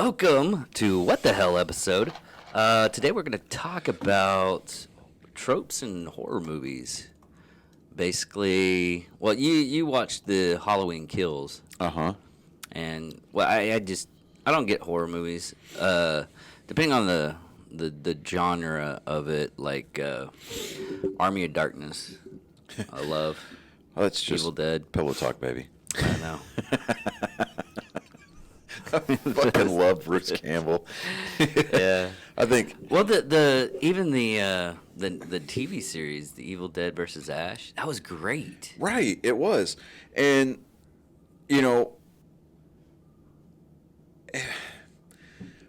Welcome to What the Hell episode. Today we're going to talk about tropes in horror movies. Basically, well, you watched the Halloween Kills. Uh-huh. And, well, I don't get horror movies. Depending on the genre of it, like Army of Darkness, I love. Well, that's just Evil Dead. pillow talk, baby. I know. I fucking love Bruce Campbell. Yeah. I think. Well, the TV series, The Evil Dead versus Ash, that was great. Right, it was. And,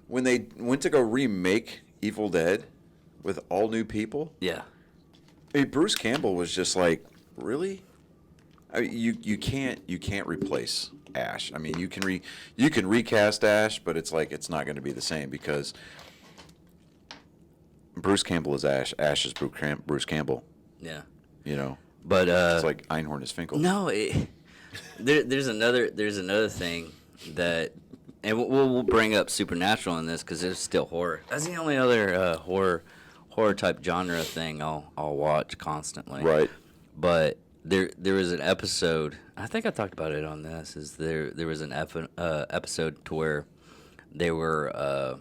when they went to go remake Evil Dead with all new people, Yeah. I mean, Bruce Campbell was just like, really? I mean, you can't replace Ash. I mean, you can recast Ash, but it's like it's not going to be the same because Bruce Campbell is Ash. Ash is Bruce Campbell. Yeah. But it's like Einhorn is Finkel. No, there's another thing that, and we'll bring up supernatural in this because it's still horror. That's the only other horror type genre thing I'll watch constantly. Right. But there was an episode. I think I talked about it on this. Is there was an episode to where they were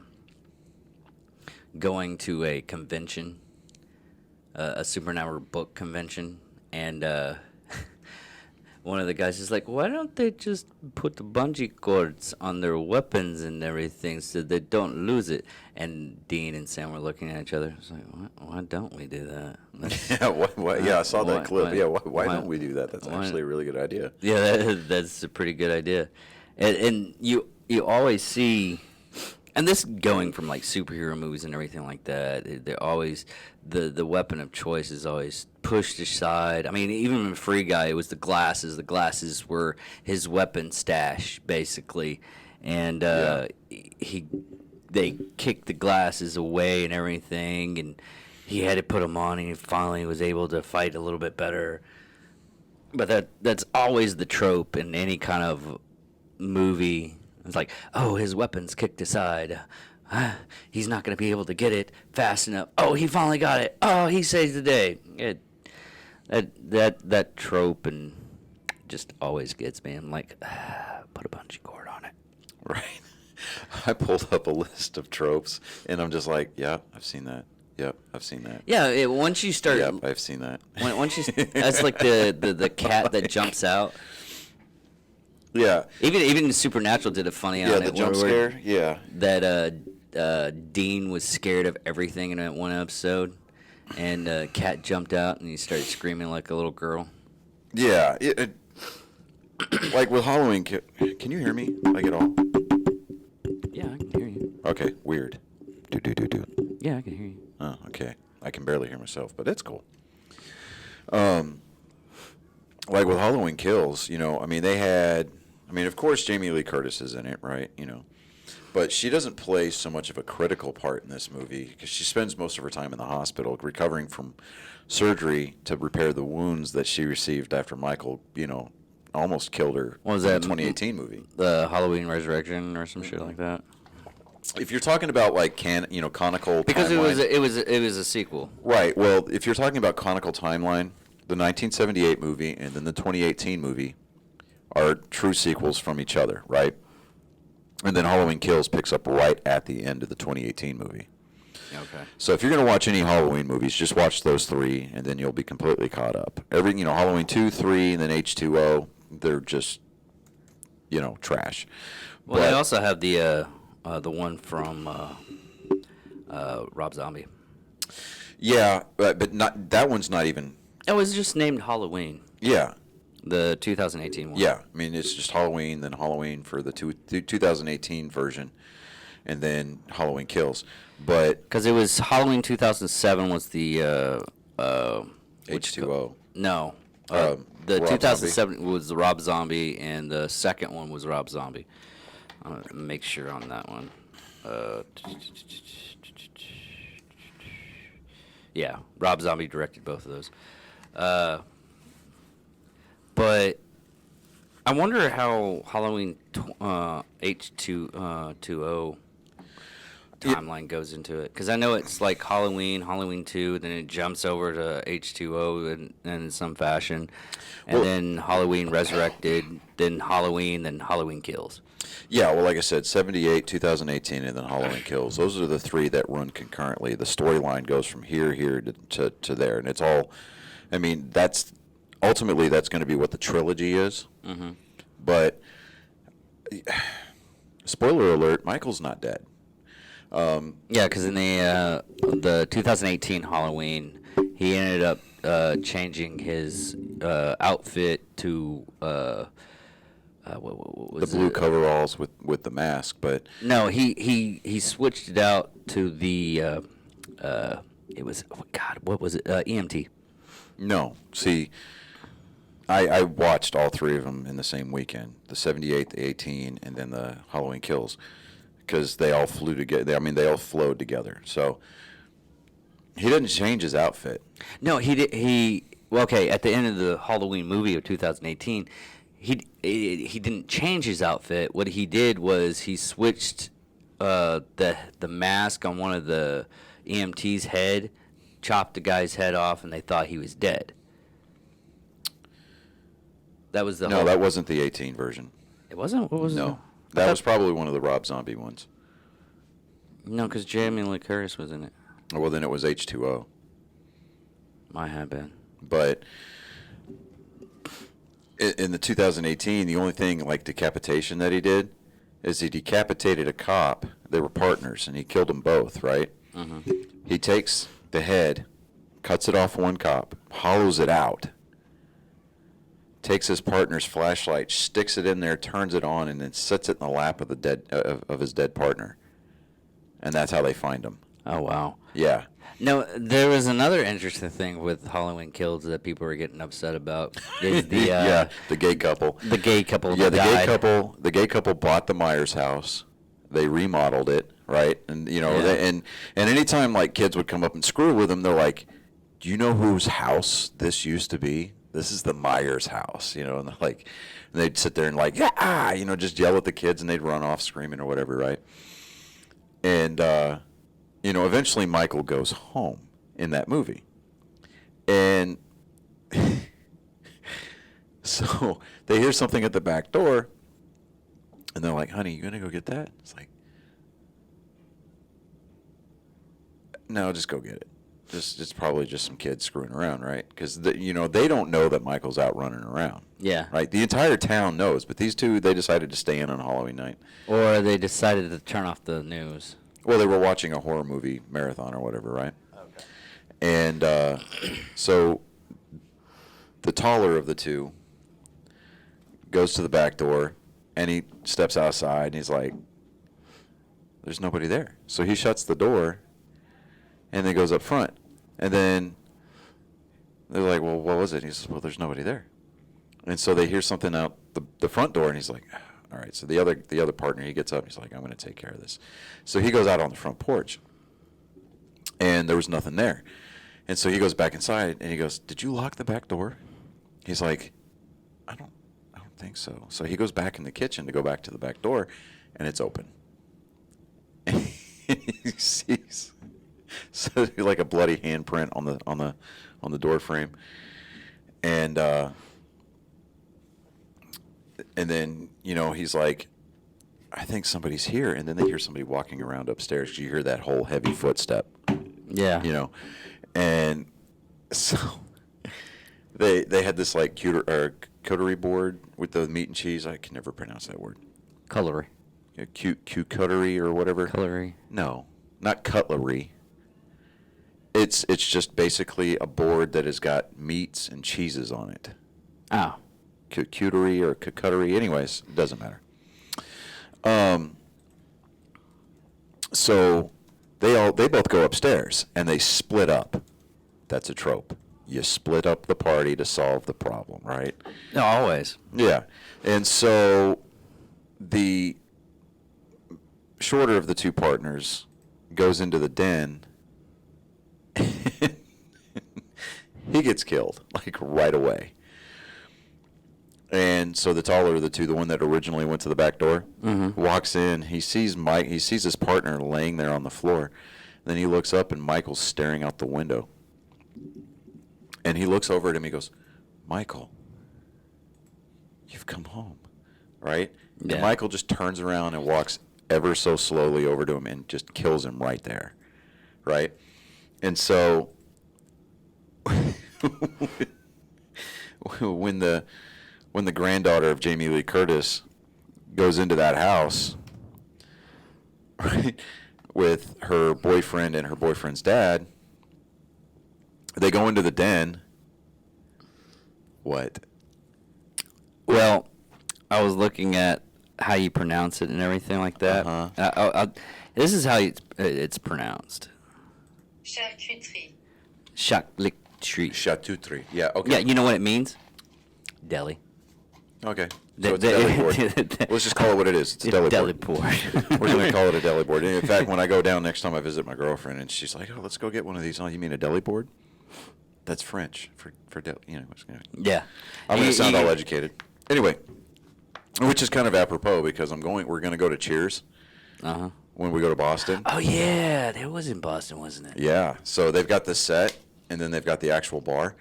going to a convention, a supernatural book convention, and one of the guys is like, "Why don't they just put the bungee cords on their weapons and everything so they don't lose it?" And Dean and Sam were looking at each other. It's like, why don't we do that? Yeah, I saw that clip. Why don't we do that? That's actually a really good idea. Yeah, that's a pretty good idea. And you always see, and this going from like superhero movies and everything like that, they're always, the weapon of choice is always pushed aside. I mean, even in Free Guy, it was the glasses. The glasses were his weapon stash, basically. And they kicked the glasses away and everything, and he had to put them on, and he finally was able to fight a little bit better. But that's always the trope in any kind of movie. It's like, oh, his weapon's kicked aside. He's not going to be able to get it fast enough. Oh, he finally got it. Oh, he saved the day. That trope and just always gets me. I'm like, put a bungee cord on it. Right. I pulled up a list of tropes, and I'm just like, yeah, I've seen that. Yep, I've seen that. Yeah, once you start. Yep, I've seen that. Once you, that's like the cat that jumps out. Yeah. Even Supernatural did a funny on it. Yeah, the jump scare. Yeah. That Dean was scared of everything in that one episode, and cat jumped out and he started screaming like a little girl. Yeah. Like with Halloween, can you hear me like at all? Yeah, I can hear you. Okay, weird. Do. Yeah, I can hear you. Oh, okay. I can barely hear myself, but it's cool. Like with Halloween Kills, of course Jamie Lee Curtis is in it, right? But she doesn't play so much of a critical part in this movie because she spends most of her time in the hospital recovering from surgery to repair the wounds that she received after Michael, almost killed her. What was that? The 2018 movie. The Halloween Resurrection or some shit like that. If you're talking about like conical because timeline, it was a sequel. Right. Well, if you're talking about conical timeline, the 1978 movie and then the 2018 movie are true sequels from each other, right? And then Halloween Kills picks up right at the end of the 2018 movie. Okay. So if you're going to watch any Halloween movies, just watch those three, and then you'll be completely caught up. Halloween 2, 3, and then H2O, they're just, trash. Well, they also have the one from Rob Zombie. Yeah, but not that one's not even. It was just named Halloween. Yeah. The 2018 one. Yeah, I mean it's just Halloween, then Halloween for the 2018 version, and then Halloween Kills. But because it was Halloween 2007 was the H2O. No, the the Rob 2007 Zombie. Was the Rob Zombie, and the second one was Rob Zombie. I'm gonna make sure on that one. Yeah, Rob Zombie directed both of those. But I wonder how Halloween H2O timeline goes into it, because I know it's like Halloween 2, then it jumps over to H2O in some fashion, and Well, then Halloween Resurrected, then Halloween Kills. yeah, well, like I said, 78, 2018, and then Halloween Kills. Those are the three that run concurrently. The storyline goes from here to there, and it's all. I mean, ultimately that's going to be what the trilogy is. Mm-hmm. But spoiler alert: Michael's not dead. Yeah, because in the 2018 Halloween, he ended up changing his outfit to what was The blue it? coveralls with the mask, but No, he switched it out to the it was, oh God, what was it? EMT. no. See, I watched all three of them in the same weekend: the 78, the 18, and then the Halloween Kills, because they all flew together. I mean, they all flowed together. So he didn't change his outfit. No, he did. Well, okay. At the end of the Halloween movie of 2018, he didn't change his outfit. What he did was he switched the mask on one of the EMT's head, chopped the guy's head off, and they thought he was dead. That was the No, whole. that wasn't the 18 version. It wasn't. What was it? No, that was probably one of the Rob Zombie ones. No, because Jamie Lee Curtis was in it. Well, then it was H2O. Might have been. But in the 2018, the only thing like decapitation that he did is he decapitated a cop. They were partners, and he killed them both, right? Mm-hmm. He takes the head, cuts it off one cop, hollows it out, takes his partner's flashlight, sticks it in there, turns it on, and then sets it in the lap of the dead of his dead partner. And that's how they find him. Oh wow. Yeah. No, there was another interesting thing with Halloween Kills that people were getting upset about. Is the yeah, the gay couple. the gay couple Yeah, that died. the gay couple bought the Myers house. They remodeled it, right? And you know, Yeah. and anytime like kids would come up and screw with them, they're like, "Do you know whose house this used to be? This is the Myers house." You know, and they're like, and they'd sit there and like, "Yeah," you know, just yell at the kids, and they'd run off screaming or whatever, right? And you know, eventually Michael goes home in that movie, and so they hear something at the back door, and they're like, "Honey, you gonna go get that?" It's like, "No, just go get it. It's probably just some kids screwing around, right?" Because you know they don't know that Michael's out running around. Yeah. Right. The entire town knows, but these two they decided to stay in on Halloween night. Or they decided to turn off the news. Well, they were watching a horror movie marathon or whatever, right? Okay. And so the taller of the two goes to the back door, and he steps outside, and he's like, "There's nobody there." So he shuts the door, and then goes up front. And then they're like, "Well, what was it?" And he says, "Well, there's nobody there." And so they hear something out the front door, and he's like, "All right." So the other partner, he gets up, and he's like, "I'm going to take care of this." So he goes out on the front porch, and there was nothing there. And so he goes back inside, and he goes, "Did you lock the back door?" He's like, I don't think so." So he goes back in the kitchen to go back to the back door, and it's open. And he sees so like a bloody handprint on the door frame, and then you know he's like, "I think somebody's here," and then they hear somebody walking around upstairs. You hear that whole heavy footstep, Yeah. you know, and so they had this like charcuterie board with the meat and cheese. I can never pronounce that word. Cutlery. Yeah, charcuterie or whatever. Cutlery. No, not cutlery. It's just basically a board that has got meats and cheeses on it. Oh. Charcuterie or charcuterie. Anyways, it doesn't matter. So they both go upstairs and they split up. That's a trope. You split up the party to solve the problem, right? No, always. Yeah. And so the shorter of the two partners goes into the den. He gets killed, like right away. And so the taller of the two, the one that originally went to the back door, walks in. He sees his partner laying there on the floor. Then he looks up, and Michael's staring out the window. And he looks over at him. He goes, "Michael, you've come home," right? Yeah. And Michael just turns around and walks ever so slowly over to him and just kills him right there, right? And so when the granddaughter of Jamie Lee Curtis goes into that house, right, with her boyfriend and her boyfriend's dad, they go into the den. What? Well, I was looking at how you pronounce it and everything like that. This is how it's pronounced. Charcuterie. Charcuterie. Charcuterie. Yeah, okay. Yeah, you know what it means? Deli. Okay. So it's a deli board. Let's just call it what it is. It's a deli board. We're going to call it a deli board. In fact, when I go down next time I visit my girlfriend, and she's like, "Oh, let's go get one of these." "Oh, you mean a deli board?" That's French for deli. Yeah. I'm going to sound all educated. Anyway, which is kind of apropos because we're going to go to Cheers when we go to Boston. Oh, yeah. That was in Boston, wasn't it? Yeah. So they've got the set, and then they've got the actual bar.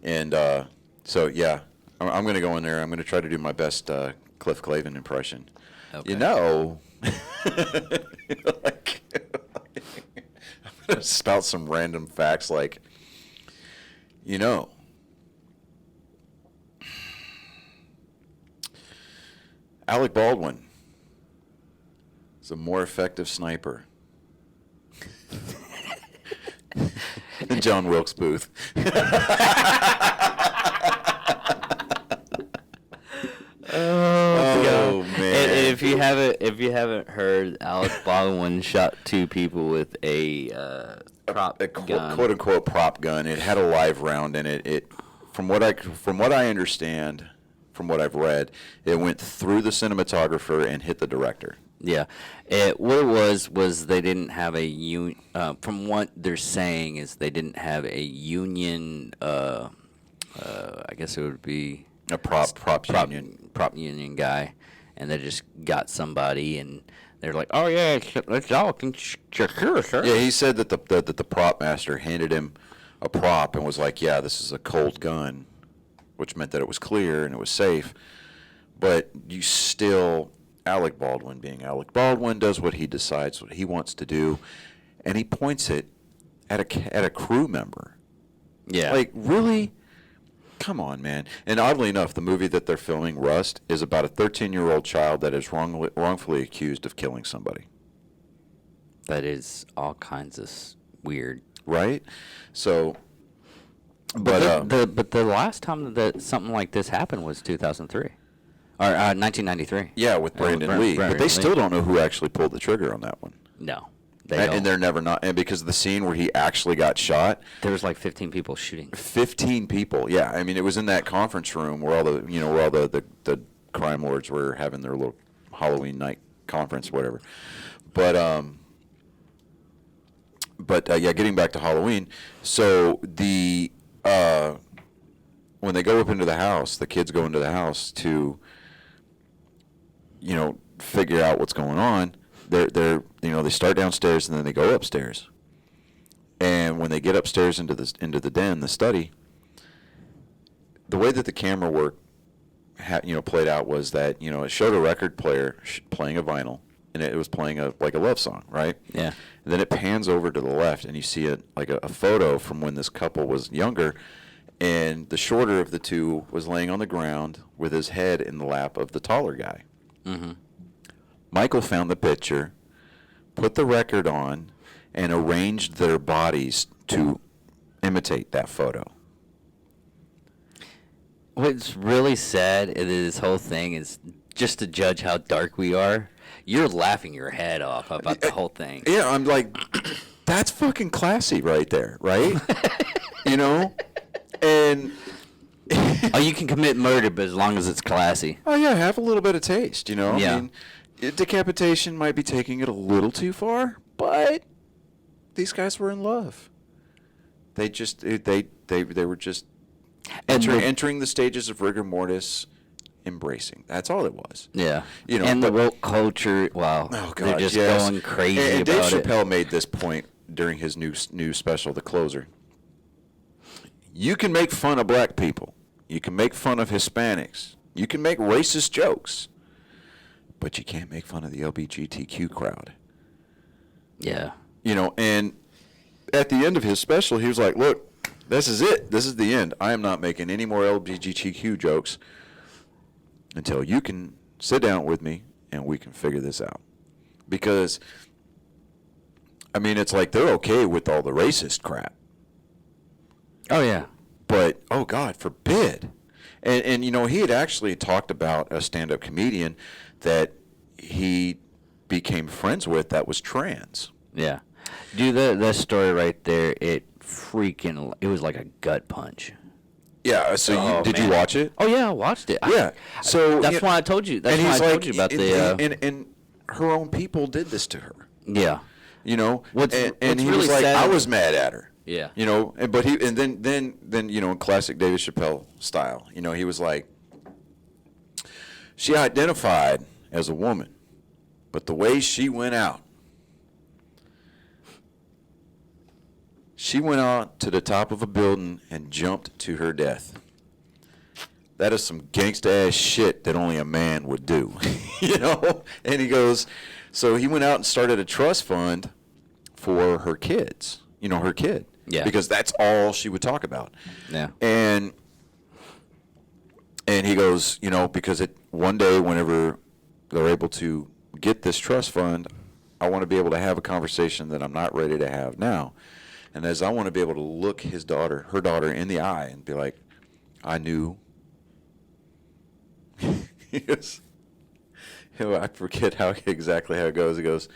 And so, yeah, I'm going to go in there. I'm going to try to do my best Cliff Clavin impression. Okay. You know, like, I'm going to spout some random facts like, you know, Alec Baldwin is a more effective sniper than John Wilkes Booth. Oh man! And if you haven't heard, Alec Baldwin shot 2 people with a prop gun. quote unquote prop gun. It had a live round in it. It, from what I understand, from what I've read, it went through the cinematographer and hit the director. Yeah, what it was they didn't have a from what they're saying is they didn't have a union. I guess it would be A prop union guy, and they just got somebody, and they're like, "Oh yeah, let's all can secure, sir." Yeah, he said that the prop master handed him a prop and was like, "Yeah, this is a cold gun," which meant that it was clear and it was safe. But you still, Alec Baldwin being Alec Baldwin, does what he decides, what he wants to do, and he points it at a crew member. Yeah, Like, really? Come on, man. And oddly enough, the movie that they're filming, Rust, is about a 13-year-old child that is wrongfully accused of killing somebody. that is all kinds of weird. Right? So, But the last time that something like this happened was 2003, or 1993. yeah, with Brandon Lee. But they still don't know who actually pulled the trigger on that one. No, they don't. And they're never not. And because of the scene where he actually got shot, There was like 15 people shooting. 15 people. Yeah, I mean, it was in that conference room where all the crime lords were having their little Halloween night conference, whatever. But yeah, getting back to Halloween. So when they go up into the house, the kids go into the house to figure out what's going on. They start downstairs and then they go upstairs. And when they get upstairs into the den, the study, the way that the camera work played out was that it showed a record player playing a vinyl, and it was playing a love song, right? Yeah. And then it pans over to the left, and you see a photo from when this couple was younger, and the shorter of the two was laying on the ground with his head in the lap of the taller guy. Mm-hmm. Michael found the picture, put the record on, and arranged their bodies to imitate that photo. What's really sad in this whole thing is just to judge how dark we are. You're laughing your head off about the whole thing. Yeah, I'm like, that's fucking classy right there, right? And Oh, you can commit murder, but as long as it's classy. oh yeah, have a little bit of taste, Yeah. I mean, decapitation might be taking it a little too far, but these guys were in love. They were just entering the stages of rigor mortis, embracing. That's all it was. Yeah. You know, and the but- woke culture, wow. Oh God, they're just yes. going crazy and Dave about it. Chappelle made this point during his new special, The Closer. You can make fun of black people. You can make fun of Hispanics. You can make racist jokes. But you can't make fun of the LGBTQ crowd. Yeah. You know, and at the end of his special, he was like, look, this is it. This is the end. I am not making any more LGBTQ jokes until you can sit down with me and we can figure this out. Because, I mean, it's like they're okay with all the racist crap. Oh, yeah. But, oh, God, forbid. And you know, he had actually talked about a stand-up comedian that he became friends with that was trans. Yeah. Dude, that story right there, it was like a gut punch. Yeah, so Oh, did you man. watch it? Oh, yeah, I watched it. Yeah. So That's why I told you. That's and why I he's told like, you about and her own people did this to her. Yeah. You know, What's and really he was like, sad I is- was mad at her. Yeah. You know, but then you know, in classic David Chappelle style, you know, he was like, she identified as a woman, but the way she went out to the top of a building and jumped to her death. That is some gangsta ass shit that only a man would do. You know? And he goes, so he went out and started a trust fund for her kids. You know, her kid. Yeah. Because that's all she would talk about. Yeah. And he goes, you know, because one day whenever they're able to get this trust fund, I want to be able to have a conversation that I'm not ready to have now. And as I want to be able to look her daughter in the eye and be like, I knew. He goes, you know, I forget exactly how it goes. He goes,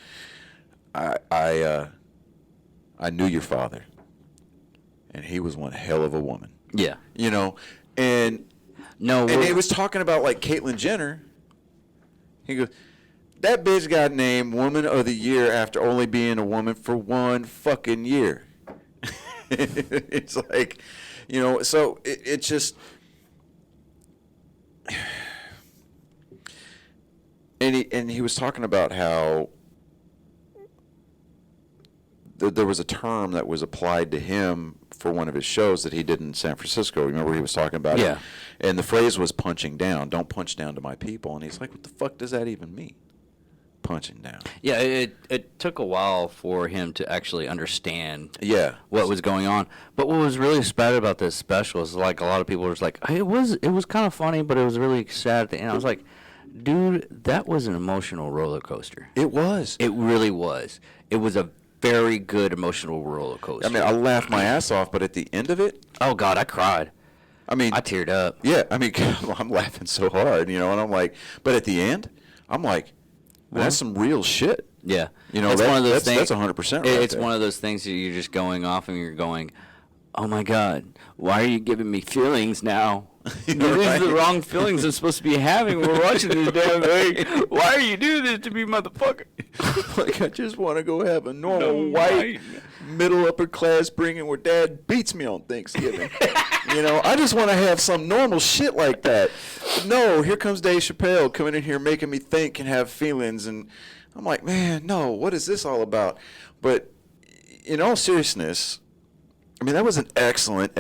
I knew your father, and he was one hell of a woman. Yeah. You know, and he was talking about like Caitlyn Jenner. He goes, that bitch got named Woman of the Year after only being a woman for one fucking year. It's like, you know, so it just. And he was talking about how there was a term that was applied to him for one of his shows that he did in San Francisco. Remember he was talking about Yeah. it? And the phrase was punching down. Don't punch down to my people. And he's like, what the fuck does that even mean? Punching down. Yeah, it took a while for him to actually understand Yeah. what was going on. But what was really sad about this special is like a lot of people were just like, hey, it was kind of funny, but it was really sad at the end. I was like, dude, that was an emotional roller coaster. It was. It really was. It was a very good emotional roller coaster. I mean, I laughed my ass off, but at the end of it, oh God, I cried. I mean, I teared up. yeah, I mean, I'm laughing so hard, you know, and I'm like, but at the end, I'm like, man, that's some real shit. Yeah, You know, it's that- one of those that's things. 100% right It's there. one of those things that you're just going off and you're going, oh my God, why are you giving me feelings now? You know, These are the right? wrong feelings I'm supposed to be having. We're watching this damn thing. Why are you doing this to me, motherfucker? Like, I just want to go have a normal No, white, right. middle upper class bringing where dad beats me on Thanksgiving. You know, I just want to have some normal shit like that. But no, here comes Dave Chappelle coming in here making me think and have feelings. And I'm like, man, no, what is this all about? But in all seriousness, I mean, that was an excellent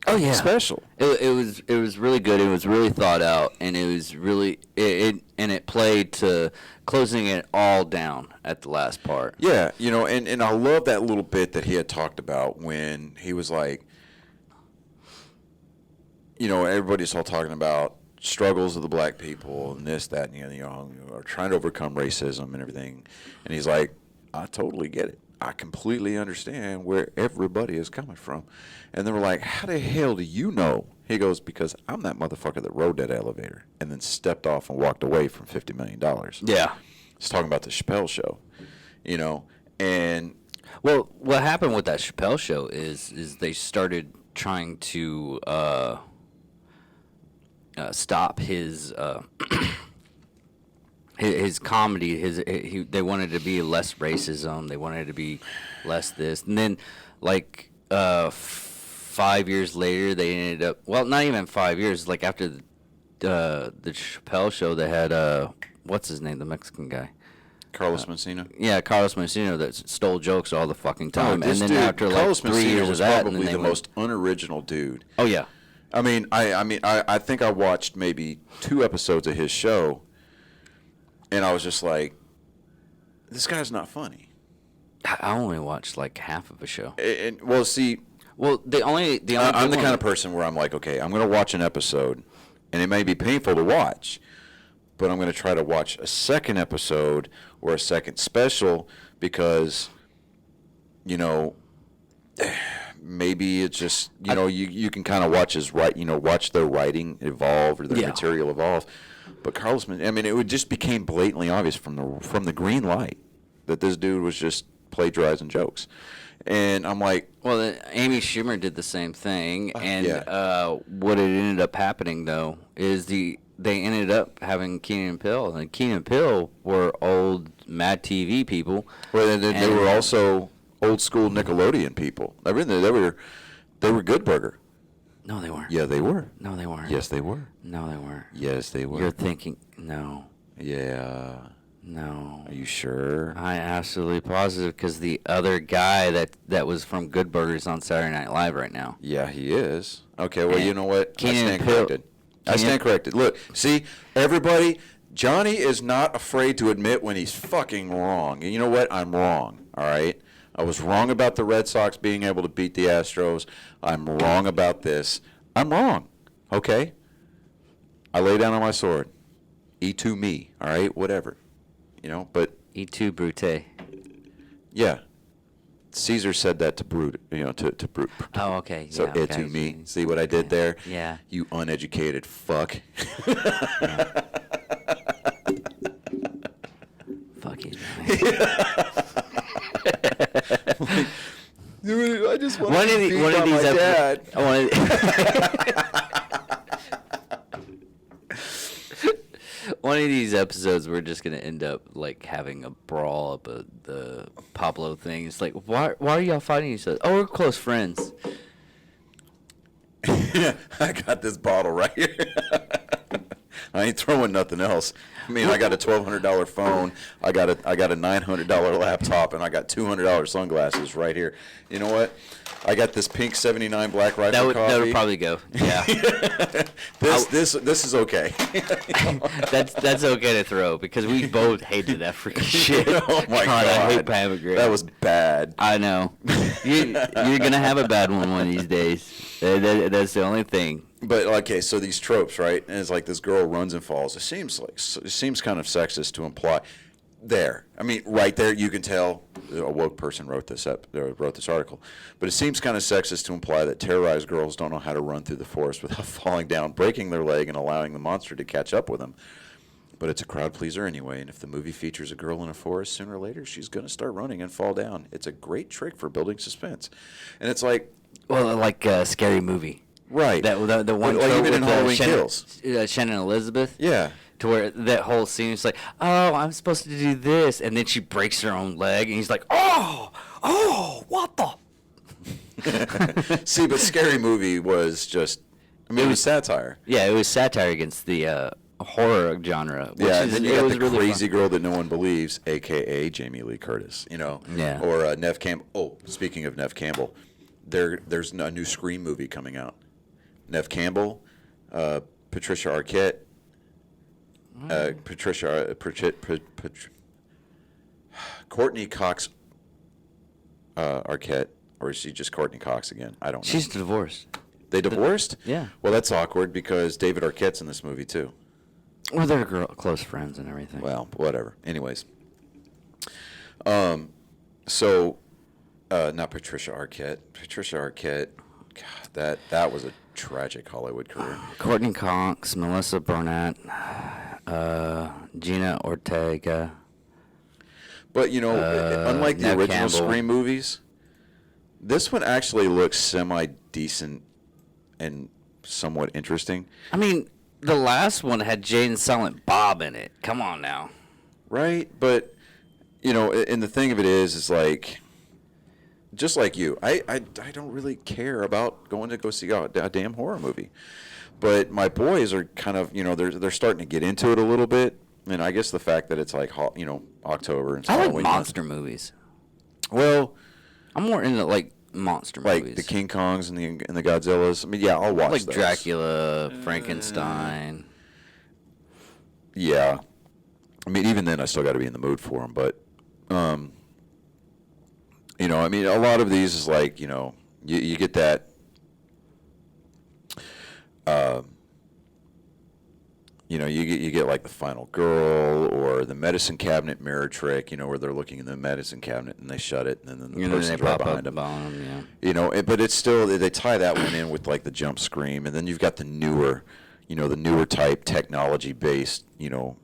Oh yeah, special. It was really good. It was really thought out, and it was really it played to closing it all down at the last part. Yeah, you know, and I love that little bit that he had talked about when he was like, you know, everybody's all talking about struggles of the black people and this, that, and you know, are trying to overcome racism and everything. And he's like, I totally get it. I completely understand where everybody is coming from. And they were like, how the hell do you know? He goes, because I'm that motherfucker that rode that elevator and then stepped off and walked away from $50 million. Yeah. He's talking about the Chappelle show, you know, and Well, what happened with that Chappelle show is they started trying to stop his his comedy. They wanted to be less racism. They wanted to be less this, and then like 5 years later, they ended up. Well, not even 5 years. Like after the Chappelle show, they had what's his name, the Mexican guy. Carlos Mencia. Yeah, Carlos Mencia that stole jokes all the fucking time, this and then dude, after Carlos like 3 Mencia years was of that, probably and then the they most unoriginal dude. Oh yeah. I think I watched maybe 2 episodes of his show, and I was just like, this guy's not funny. I only watched like half of a show. And well, see, Well, the only I'm the kind of person where I'm like, okay, I'm going to watch an episode, and it may be painful to watch, but I'm going to try to watch a second episode or a second special because, maybe it's just, you can kind of watch watch their writing evolve or their material evolve. But Carlos, it would just became blatantly obvious from the green light that this dude was just plagiarizing jokes. And I'm like, well, Amy Schumer did the same thing, and yeah. What it ended up happening though is they ended up having Keenan and Peele, and Keenan and Peele were old Mad TV people. Well, and they were also old school Nickelodeon people. I mean, they were Good Burger. No, they weren't. Yeah, they were. No, they weren't. Yes, they were. No, they weren't. Yes, they were. You're thinking no. Yeah. No. Are you sure? I'm absolutely positive because the other guy that was from Good Burgers on Saturday Night Live right now. Yeah, he is. Okay, well, you know what? I Keenan stand corrected. I stand corrected. Look, see, everybody, Johnny is not afraid to admit when he's fucking wrong. And you know what? I'm wrong, all right? I was wrong about the Red Sox being able to beat the Astros. I'm wrong about this. I'm wrong, okay? I lay down on my sword. E2 me, all right? Whatever. But E2 Brute. yeah, Caesar said that to Brute, to Brute. Oh, okay. So yeah, it okay. to me. See what I did there? Yeah. You uneducated fuck. Fuck you. I just want One to of beat these my dad. One of these episodes, we're just gonna end up like having a brawl up the Pablo thing. It's like, why are y'all fighting each other? Oh, we're close friends. I got this bottle right here. I ain't throwing nothing else. I got a $1,200 phone. I got a $900 laptop, and I got $200 sunglasses right here. You know what? I got this pink '79 Black Rifle coffee. That would probably go. Yeah. This is okay. That's okay to throw because we both hated that freaking shit. Oh my God! I hate Pavagrip. That was bad. I know. You're gonna have a bad one of these days. That's the only thing. But okay, so these tropes, right? And it's like this girl runs and falls. It seems kind of sexist to imply. There, right there, you can tell a woke person wrote this article. But it seems kind of sexist to imply that terrorized girls don't know how to run through the forest without falling down, breaking their leg, and allowing the monster to catch up with them. But it's a crowd pleaser anyway, and if the movie features a girl in a forest, sooner or later she's going to start running and fall down. It's a great trick for building suspense, and it's like, well, like a scary movie. Right. The one like even in Halloween Kills. Shannon Elizabeth. Yeah. To where that whole scene is like, oh, I'm supposed to do this, and then she breaks her own leg, and he's like, oh, what the? See, but Scary Movie was just, it was satire. Yeah, it was satire against the horror genre. Yeah, and then you got the really crazy girl that no one believes, a.k.a. Jamie Lee Curtis, Yeah. Or Nev Campbell. Oh, speaking of Nev Campbell, there's a new Scream movie coming out. Nev Campbell, Patricia Arquette, Courtney Cox Arquette, or is she just Courtney Cox again? I don't know. She's divorced. They divorced? Yeah. Well, that's awkward because David Arquette's in this movie too. Well, they're close friends and everything. Well, whatever. Anyways. So, not Patricia Arquette. Patricia Arquette, God, that was a tragic Hollywood career. Courtney Cox, Melissa Burnett, Gina Ortega. But, unlike the Neve original Campbell. Scream movies, this one actually looks semi-decent and somewhat interesting. The last one had Jay and Silent Bob in it. Come on now. Right? But, and the thing of it is like, just like you, I don't really care about going to go see a damn horror movie. But my boys are kind of, they're starting to get into it a little bit. And I guess the fact that it's like, October and I like Halloween. monster movies. Well, I'm more into like monster like movies. the King Kongs and the Godzillas. I mean, yeah, I'll watch like those. Dracula, Frankenstein. Yeah. I mean, even then, I still got to be in the mood for them. But, I mean, a lot of these is like, you get that, you get like the Final Girl or the medicine cabinet mirror trick, where they're looking in the medicine cabinet and they shut it and then the person's right behind them. Yeah. But it's still, they tie that one in with like the jump scream, and then you've got the newer type technology-based,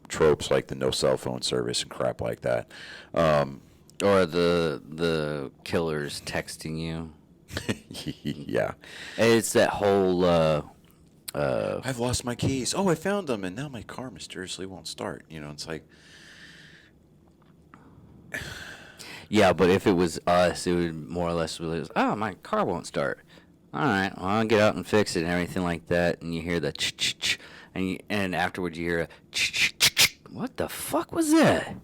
tropes like the no cell phone service and crap like that. Or the killers texting you. Yeah. It's that whole... I've lost my keys. Oh, I found them, and now my car mysteriously won't start. It's like... Yeah, but if it was us, it would more or less be, oh, my car won't start. All right, well, I'll get out and fix it and everything like that. And you hear the ch-ch-ch, and afterwards you hear a ch-ch-ch-ch. What the fuck was that?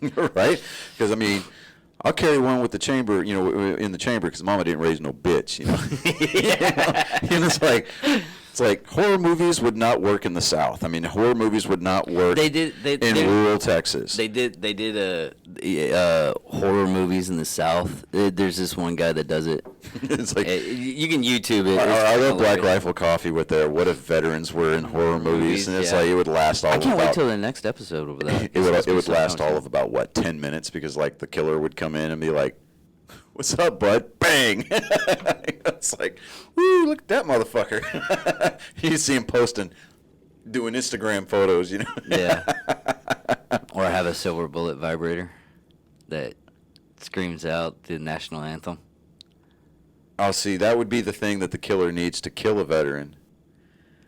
Right? Because, I mean, I'll carry one with the chamber, in the chamber because Mama didn't raise no bitch, It's like horror movies would not work in the South. I mean, horror movies would not work in rural Texas. They did horror movies in the South. There's this one guy that does it. It's like you can YouTube it. I love Black Rifle Coffee with their "What if veterans were in horror movies?" And it's like it would last all. I can't wait till the next episode of that. It would last all of about 10 minutes because like the killer would come in and be like, "What's up, bud?" Bang! It's like, woo! Look at that motherfucker. You see him doing Instagram photos, Yeah. Or have a silver bullet vibrator that screams out the national anthem. Oh, see, that would be the thing that the killer needs to kill a veteran.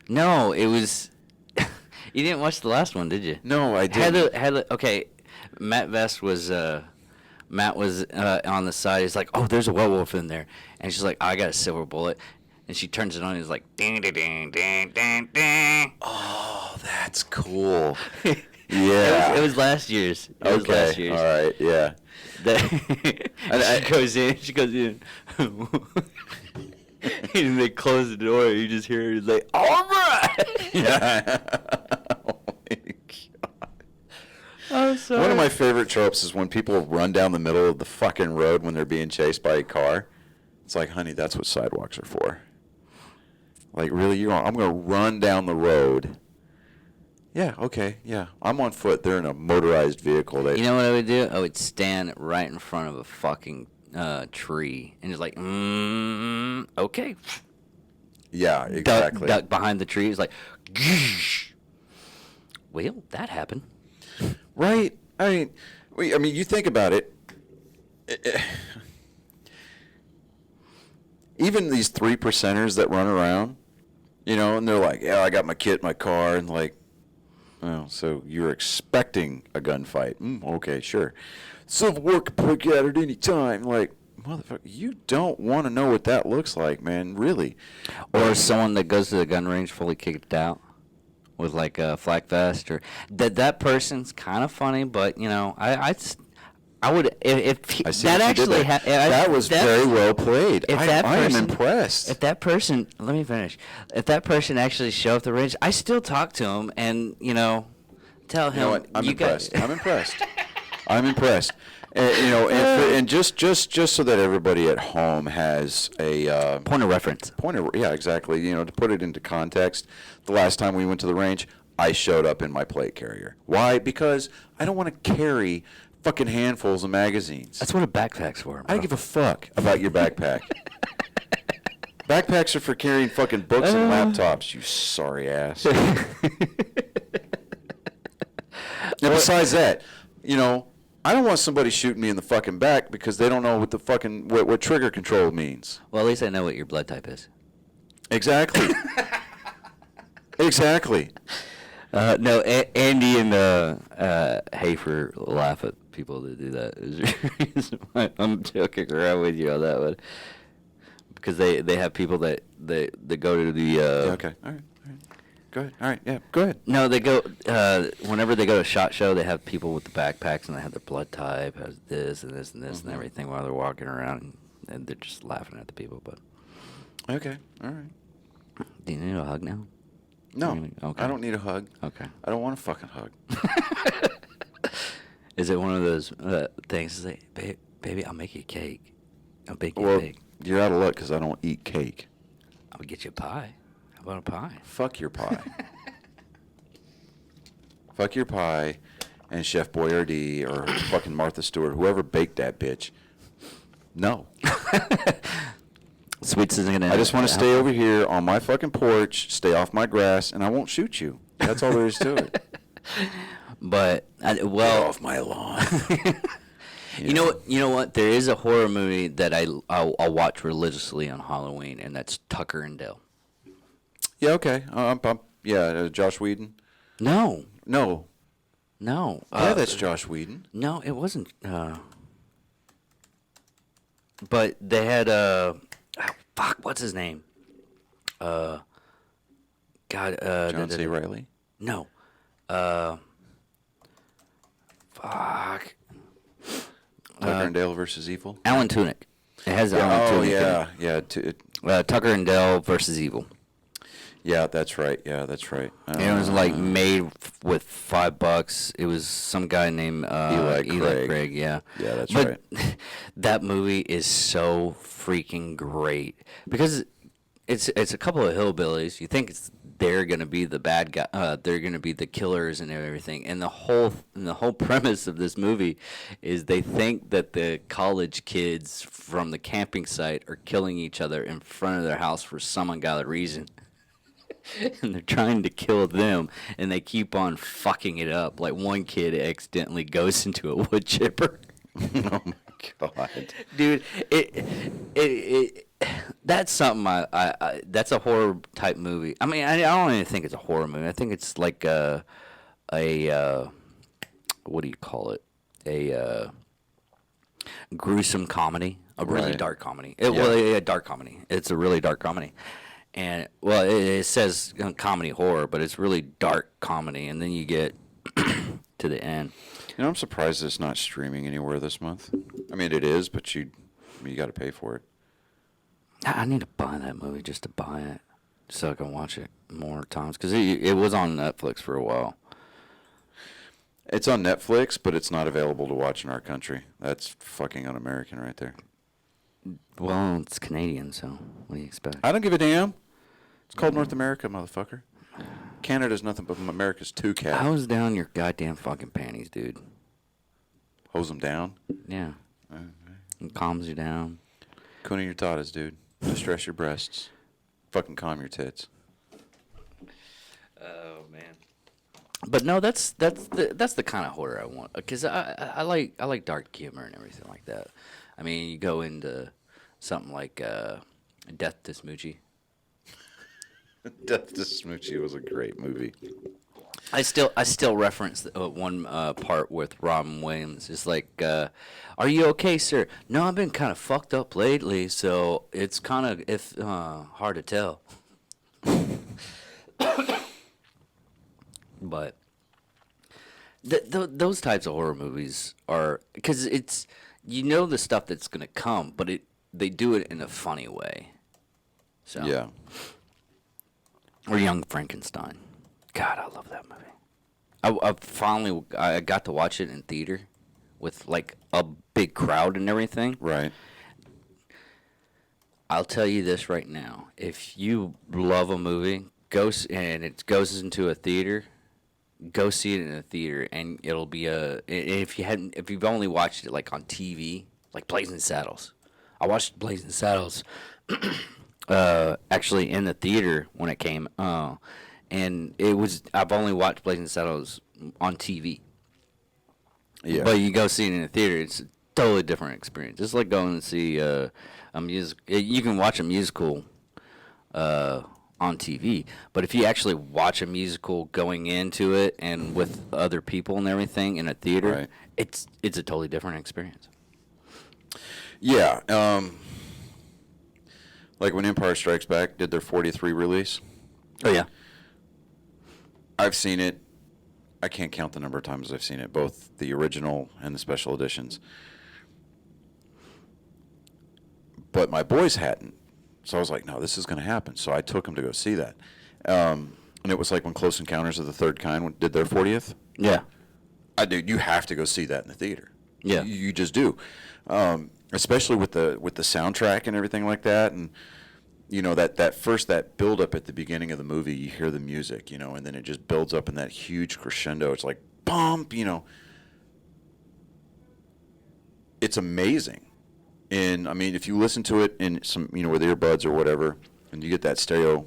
No, it was. You didn't watch the last one, did you? No, I didn't. Okay, Matt Vest was. Matt was on the side. He's like, "Oh, there's a werewolf in there," and she's like, "I got a silver bullet," and she turns it on. And he's like, "Ding, ding, ding, ding, ding, ding." Oh, that's cool. Yeah, it was last year's. All right, yeah. She goes in, and they close the door. You just hear her. He's like, "All right." Yeah. Oh my God. I'm sorry. One of my favorite tropes is when people run down the middle of the fucking road when they're being chased by a car. It's like, honey, that's what sidewalks are for. Like, really, I'm going to run down the road. Yeah, okay, yeah. I'm on foot. They're in a motorized vehicle. You know what I would do? I would stand right in front of a fucking tree and just like, okay. Yeah, exactly. Duck behind the tree. It's like, well, that happened. Right? I mean, you think about it. Even these 3%ers that run around, and they're like, yeah, I got my kit, my car, and like, oh, so you're expecting a gunfight. Okay, sure. Civil War could break out at any time. Like, motherfucker, you don't want to know what that looks like, man, really. Or someone that goes to the gun range fully kicked out with like a flak vest, or that person's kind of funny, but I would if that actually that was very well played. I am impressed. If that person, let me finish. If that person actually showed up the range, I still talk to him and tell him. You know what? I'm impressed. I'm impressed. I'm impressed. And just so that everybody at home has a point of reference. Yeah, exactly. To put it into context, the last time we went to the range, I showed up in my plate carrier. Why? Because I don't want to carry fucking handfuls of magazines. That's what a backpack's for, bro. I don't give a fuck about your backpack. Backpacks are for carrying fucking books and laptops, you sorry ass. And besides that, I don't want somebody shooting me in the fucking back because they don't know what the fucking what trigger control means. Well, at least I know what your blood type is. Exactly. Exactly. No, Andy and Hafer laugh at people that do that. I'm joking around with you on that one. because they have people that go to the. Yeah, okay. All right. Go ahead. All right. Yeah. Go ahead. No, they go whenever they go to a SHOT Show. They have people with the backpacks and they have their blood type, has this and this and this and everything while they're walking around, and they're just laughing at the people. But Okay. All right. do you need a hug now? No. Okay. I don't need a hug. Okay. I don't want a fucking hug. Is it one of those things to say, baby, I'll make you a cake. I'll bake you a Well, cake. you're out of luck because I don't eat cake. I'll get you a pie. How about a pie? Fuck your pie. Fuck your pie and Chef Boyardee or fucking Martha Stewart, whoever baked that bitch. No. Sweets isn't gonna. I just want to stay over here on my fucking porch, stay off my grass, and I won't shoot you. That's all there is to it. But Get off my lawn. You know what? There is a horror movie that I'll watch religiously on Halloween, and that's Tucker and Dale. Yeah, okay. Josh Whedon. No. No. Yeah, That's Josh Whedon. No, it wasn't. But they had what's his name? God. John C. Reilly. No. Fuck. Tucker and Dale versus Evil. Alan Tudyk. It has Alan Tudyk. Yeah. Tucker and Dale versus Evil. Yeah, that's right. And It was like made with $5. It was some guy named Eli Craig. Yeah. Yeah, that's but right. That movie is so freaking great because it's a couple of hillbillies. You think they're gonna be the bad guy. They're gonna be the killers and everything. And the whole premise of this movie is they think that the college kids from the camping site are killing each other in front of their house for some ungodly reason. And they're trying to kill them, and they keep on fucking it up. Like one kid accidentally goes into a wood chipper. Oh my god, dude! That's something I that's a horror type movie. I mean, I don't even think it's a horror movie. I think it's like a what do you call it? A gruesome comedy, a really dark comedy. Well, a dark comedy. It's a really dark comedy. And, well, it says comedy horror, but it's really dark comedy. And then you get to the end. You know, I'm surprised it's not streaming anywhere this month. I mean, it is, but you got to pay for it. I need to buy that movie just to buy it, so I can watch it more times. Because it was on Netflix for a while. It's on Netflix, but it's not available to watch in our country. That's fucking un-American right there. Well, it's Canadian, so what do you expect? I don't give a damn. It's called North America, motherfucker. Canada's nothing but America's two cat. Hose down your goddamn fucking panties, dude. Hose them down? Yeah. It calms you down. Cooning your tatas, dude. Distress your breasts. Fucking calm your tits. Oh man. But no, that's the kind of horror I want, because I like dark humor and everything like that. I mean, you go into something like Death to Smoochie. Death to Smoochie was a great movie. I still reference one part with Robin Williams. It's like, "Are you okay, sir?" "No, I've been kind of fucked up lately, so it's kind of hard to tell." But those types of horror movies are, because it's, the stuff that's gonna come, but they do it in a funny way. So Yeah. Or Young Frankenstein. God, I love that movie. I got to watch it in theater with like a big crowd and everything. Right. I'll tell you this right now: if you love a movie, and it goes into a theater, go see it in a theater, and it'll be if you've only watched it like on TV, like Blazing Saddles. I watched Blazing Saddles actually in the theater when it came, and I've only watched Blazing Saddles on TV. Yeah. But you go see it in a theater, it's a totally different experience. It's like going to see a music. You can watch a musical on TV, but if you actually watch a musical going into it and with other people and everything in a theater, right, it's a totally different experience. Yeah. Like when Empire Strikes Back did their 40th release. Oh yeah. I've seen it. I can't count the number of times I've seen it, both the original and the special editions. But my boys hadn't. So I was like, no, this is going to happen. So I took them to go see that. And it was like when Close Encounters of the Third Kind did their 40th. Yeah. Dude, you have to go see that in the theater. Yeah. You just do. Especially with the soundtrack and everything like that. And, you know, that build up at the beginning of the movie, you hear the music, you know, and then it just builds up in that huge crescendo. It's like, bump, you know. It's amazing. And, I mean, if you listen to it in some, you know, with earbuds or whatever, and you get that stereo,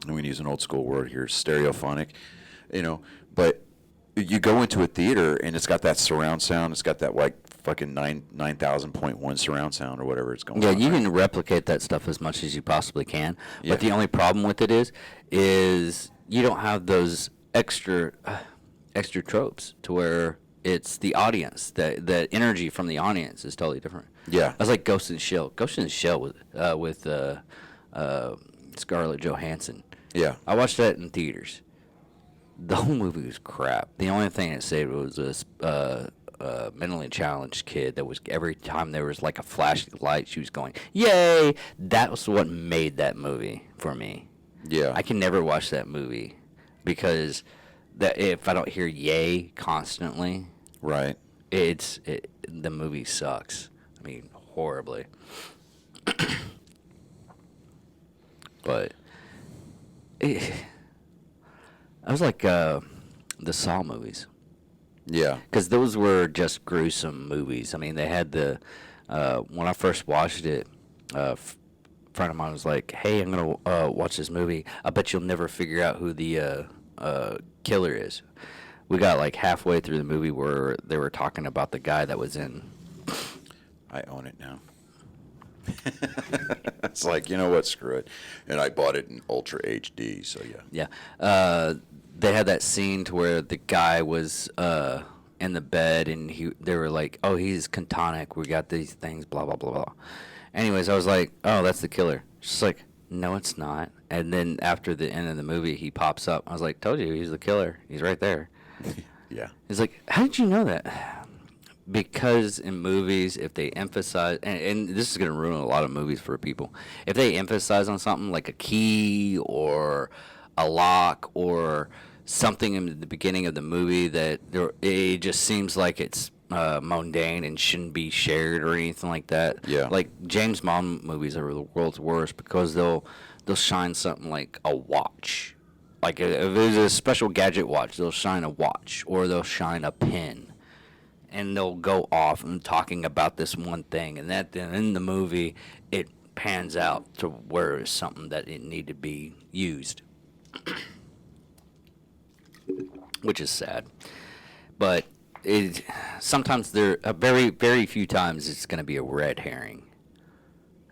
I'm going to use an old school word here, stereophonic, you know, but you go into a theater and it's got that surround sound. It's got that, like, fucking 9,000.1 surround sound or whatever it's going Yeah, on. you can replicate that stuff as much as you possibly can. Yeah. But the only problem with it is you don't have those extra tropes to where it's the audience. The energy from the audience is totally different. Yeah. That's like Ghost in the Shell. Ghost in the Shell with Scarlett Johansson. Yeah. I watched that in theaters. The whole movie was crap. The only thing it saved was this mentally challenged kid that was, every time there was like a flashing light, she was going, yay! That was what made that movie for me. Yeah. I can never watch that movie because if I don't hear yay constantly, Right. the movie sucks. I mean, horribly. But I was like the Saw movies. Yeah. Because those were just gruesome movies. I mean, they had when I first watched it, a friend of mine was like, hey, I'm going to watch this movie. I bet you'll never figure out who the killer is. We got like halfway through the movie where they were talking about the guy that was in. I own it now. It's like, you know what, screw it. And I bought it in Ultra HD, so yeah. Yeah. They had that scene to where the guy was in the bed and they were like, oh, he's cantonic. We got these things, blah, blah, blah, blah. Anyways, I was like, oh, that's the killer. She's like, no, it's not. And then after the end of the movie, he pops up. I was like, told you, he's the killer. He's right there. Yeah. He's like, how did you know that? Because in movies, if they emphasize, and this is going to ruin a lot of movies for people, if they emphasize on something like a key or a lock or something in the beginning of the movie that it just seems like it's mundane and shouldn't be shared or anything like that. Yeah. Like James Bond movies are the world's worst because they'll shine something like a watch. Like if there's a special gadget watch, they'll shine a watch or they'll shine a pin. And they'll go off and talking about this one thing, and that then in the movie it pans out to where it's something that it needed to be used, which is sad. But sometimes very very few times it's going to be a red herring,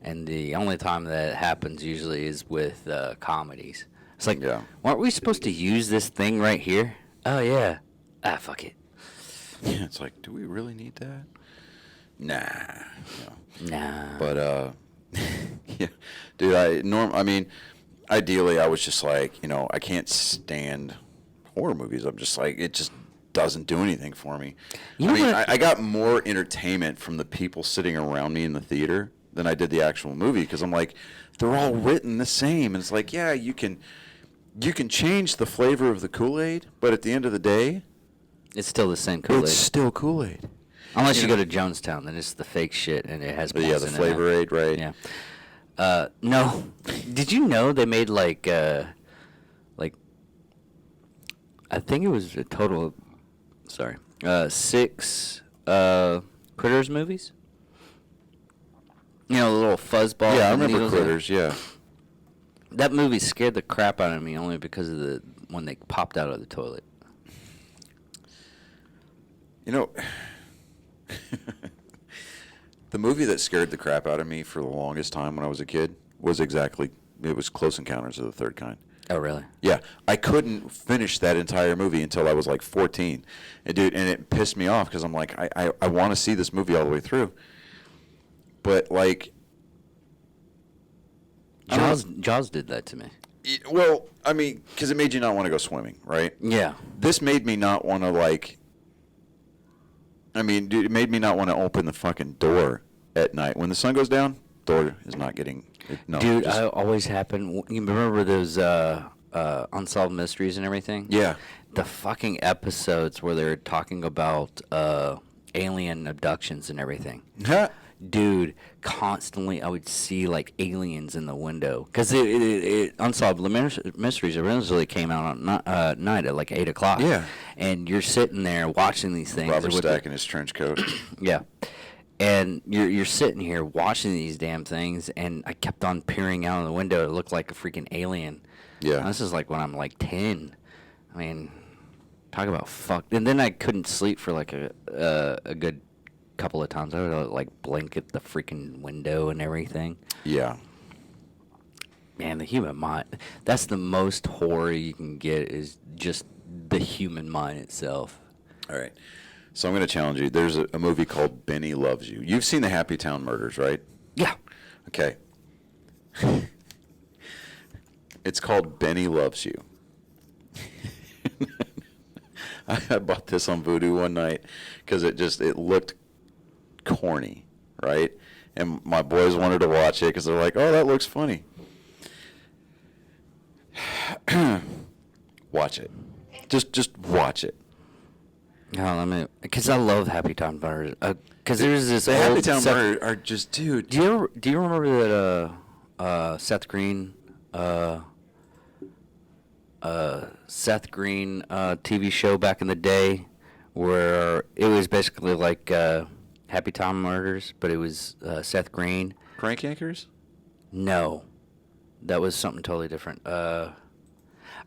and the only time that happens usually is with comedies. It's like, Yeah. aren't we supposed to use this thing right here? Oh yeah, fuck it. Yeah, it's like, do we really need that? Nah. You know. Nah. But yeah, dude. I mean, ideally, I was just like, you know, I can't stand horror movies. I'm just like, it just doesn't do anything for me. You I know mean, what? I got more entertainment from the people sitting around me in the theater than I did the actual movie because I'm like, they're all written the same, and it's like, yeah, you can change the flavor of the Kool-Aid, but at the end of the day, It's still the same Kool-Aid. it's still Kool-Aid. Unless you go to Jonestown, then it's the fake shit and it has But yeah, the Boston in flavor it. aid, right? Yeah. No. Did you know they made like I think it was a total of, 6 Critters movies? You know, the little fuzzball. Yeah, I and remember needles. Critters, yeah. That movie scared the crap out of me only because of when they popped out of the toilet. You know, the movie that scared the crap out of me for the longest time when I was a kid it was Close Encounters of the Third Kind. Oh, really? Yeah, I couldn't finish that entire movie until I was like 14. And it pissed me off because I'm like, I want to see this movie all the way through. But like, Jaws did that to me. Well, I mean, because it made you not want to go swimming, right? Yeah. This made me not want to, like... I mean, dude, it made me not want to open the fucking door at night. When the sun goes down, door is not getting... No, Dude, I always happen. You remember those Unsolved Mysteries and everything? Yeah. The fucking episodes where they're talking about alien abductions and everything. Dude, constantly I would see like aliens in the window because Unsolved Mysteries originally came out on night at like 8 o'clock. Yeah, and you're sitting there watching these things. Robert Stack in his trench coat. Yeah, and you're sitting here watching these damn things, and I kept on peering out of the window. It looked like a freaking alien. Yeah, and this is like when I'm like 10. I mean, talk about fucked. And then I couldn't sleep for like a good couple of times. I would like blink at the freaking window and everything. Yeah. Man, the human mind, that's the most horror you can get, is just the human mind itself. All right. So I'm going to challenge you. There's a movie called Benny Loves You. You've seen the Happy Town Murders, right? Yeah. Okay. It's called Benny Loves You. I bought this on Vudu one night because it looked corny, right? And my boys wanted to watch it because they're like, "Oh, that looks funny." Watch it. Just watch it. No, because I love Happy Town Murders. Because there's this The Happy old Town Murders are just, dude. Do you remember that Seth Green TV show back in the day where it was basically like Happy Town Murders, but it was Seth Green? Crank Yankers? No, that was something totally different. I've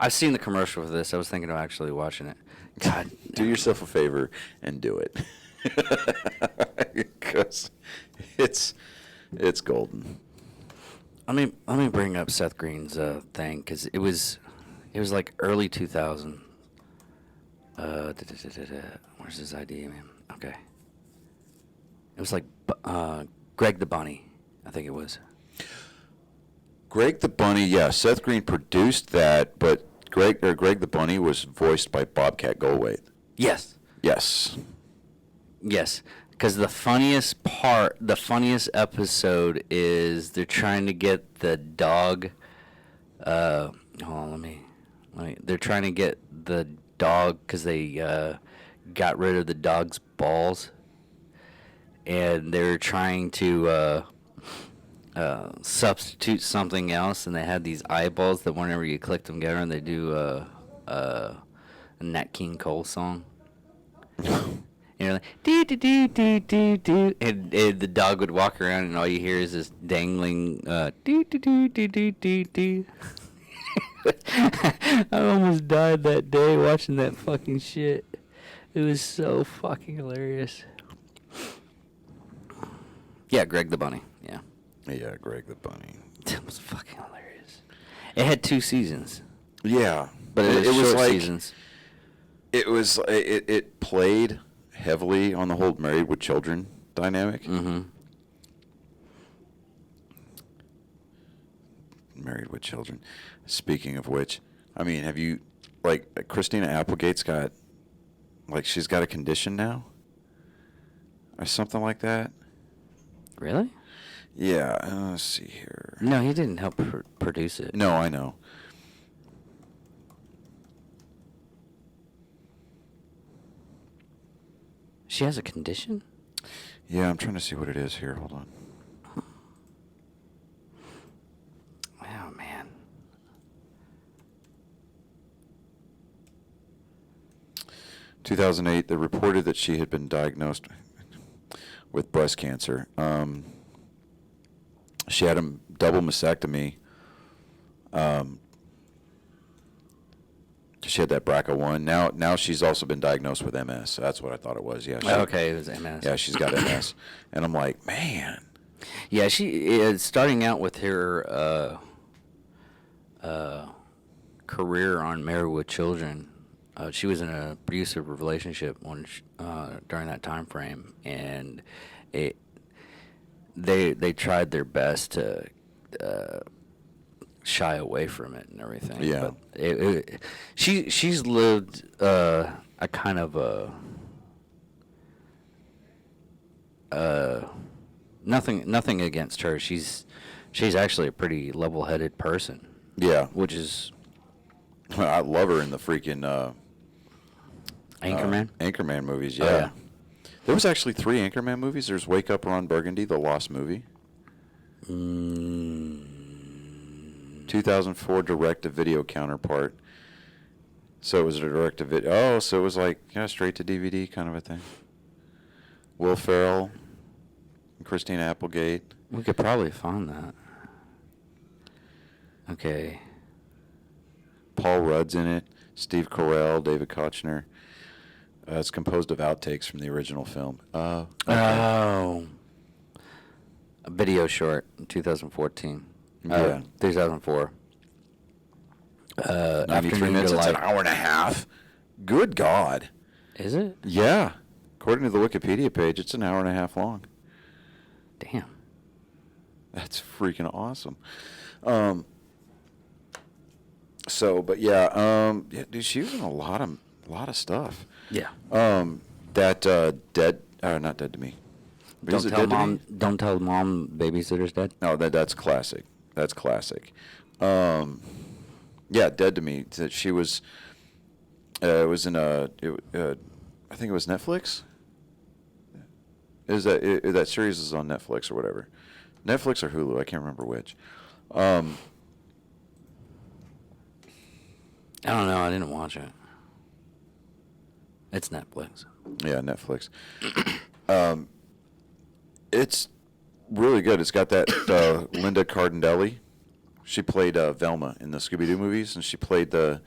seen the commercial for this. I was thinking of actually watching it. God, do yourself a favor and do it, because it's golden. Let me bring up Seth Green's thing, because it was like early 2000. Where's his ID, man? Okay. It was like Greg the Bunny, I think it was. Greg the Bunny, yeah. Seth Green produced that, but Greg the Bunny was voiced by Bobcat Goldthwait. Yes. Yes. Yes. Because the funniest episode is they're trying to get the dog. Hold on, they're trying to get the dog because they got rid of the dog's balls, and they're trying to substitute something else, and they had these eyeballs that whenever you click them together, and they do a Nat King Cole song. You know, like, doo doo doo doo doo doo, and the dog would walk around, and all you hear is this dangling doo doo doo doo doo doo doo. I almost died that day watching that fucking shit. It was so fucking hilarious. Yeah, Greg the Bunny. Yeah. Yeah, Greg the Bunny. That was fucking hilarious. It had 2 seasons. Yeah, But it was short like, seasons. It played heavily on the whole Married with Children dynamic. Mm-hmm. Married with Children. Speaking of which, I mean, have you, like, Christina Applegate's got, like, she's got a condition now? Or something like that? Really? Yeah, let's see here. No, he didn't help produce it. No, I know. She has a condition? Yeah, I'm trying to see what it is here. Hold on. Oh, man. In 2008, they reported that she had been diagnosed with breast cancer. She had a double mastectomy. She had that BRCA1. Now she's also been diagnosed with MS. So that's what I thought it was. Yeah. Okay, it was MS. Yeah, she's got MS, and I'm like, man. Yeah, she is starting out with her career on Married with Children. She was in an abusive relationship during that time frame, and they tried their best to shy away from it and everything. Yeah. But she's lived a kind of nothing against her. She's actually a pretty level-headed person. Yeah. Which is I love her in the freaking Anchorman. Anchorman movies. Yeah. Oh, yeah. There was actually 3 Anchorman movies. There's Wake Up Ron Burgundy, the Lost movie. 2004 direct-to-video counterpart. So it was a direct-to-video. Oh, so it was like straight to DVD kind of a thing. Will Ferrell, and Christina Applegate. We could probably find that. Okay. Paul Rudd's in it. Steve Carell, David Kochner. It's composed of outtakes from the original film. Okay. Oh. A video short in 2014. Yeah. 2004. 93 Afternoon minutes. It's an Delight. hour and a half. Good God. Is it? Yeah. According to the Wikipedia page, it's an hour and a half long. Damn. That's freaking awesome. But yeah, dude, she was in a lot of stuff. Yeah. Not Dead to Me. Don't Is it tell Dead to mom. Me? Don't tell mom. Babysitter's dead. No, that's classic. That's classic. Yeah, Dead to Me. That she was. It was in I think it was Netflix. That series is on Netflix or whatever, Netflix or Hulu? I can't remember which. I don't know. I didn't watch it. It's Netflix. Yeah, Netflix. It's really good. It's got that Linda Cardinelli. She played Velma in the Scooby-Doo movies, and she played the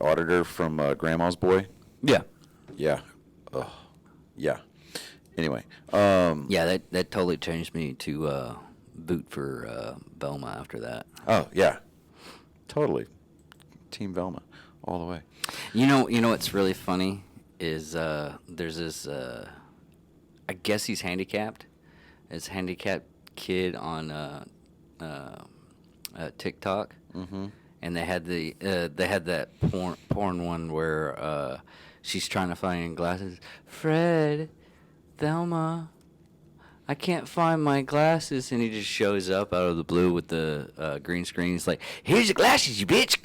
auditor from Grandma's Boy. Yeah. Yeah. Ugh. Yeah. Anyway. Yeah, that totally changed me to boot for Velma after that. Oh yeah. Totally. Team Velma, all the way. You know what's really funny is there's this I guess he's handicapped. It's a handicapped kid on TikTok. Mm-hmm. And they had that porn one where she's trying to find glasses. Fred, Thelma, I can't find my glasses, and he just shows up out of the blue with the green screen. He's like, "Here's your glasses, you bitch."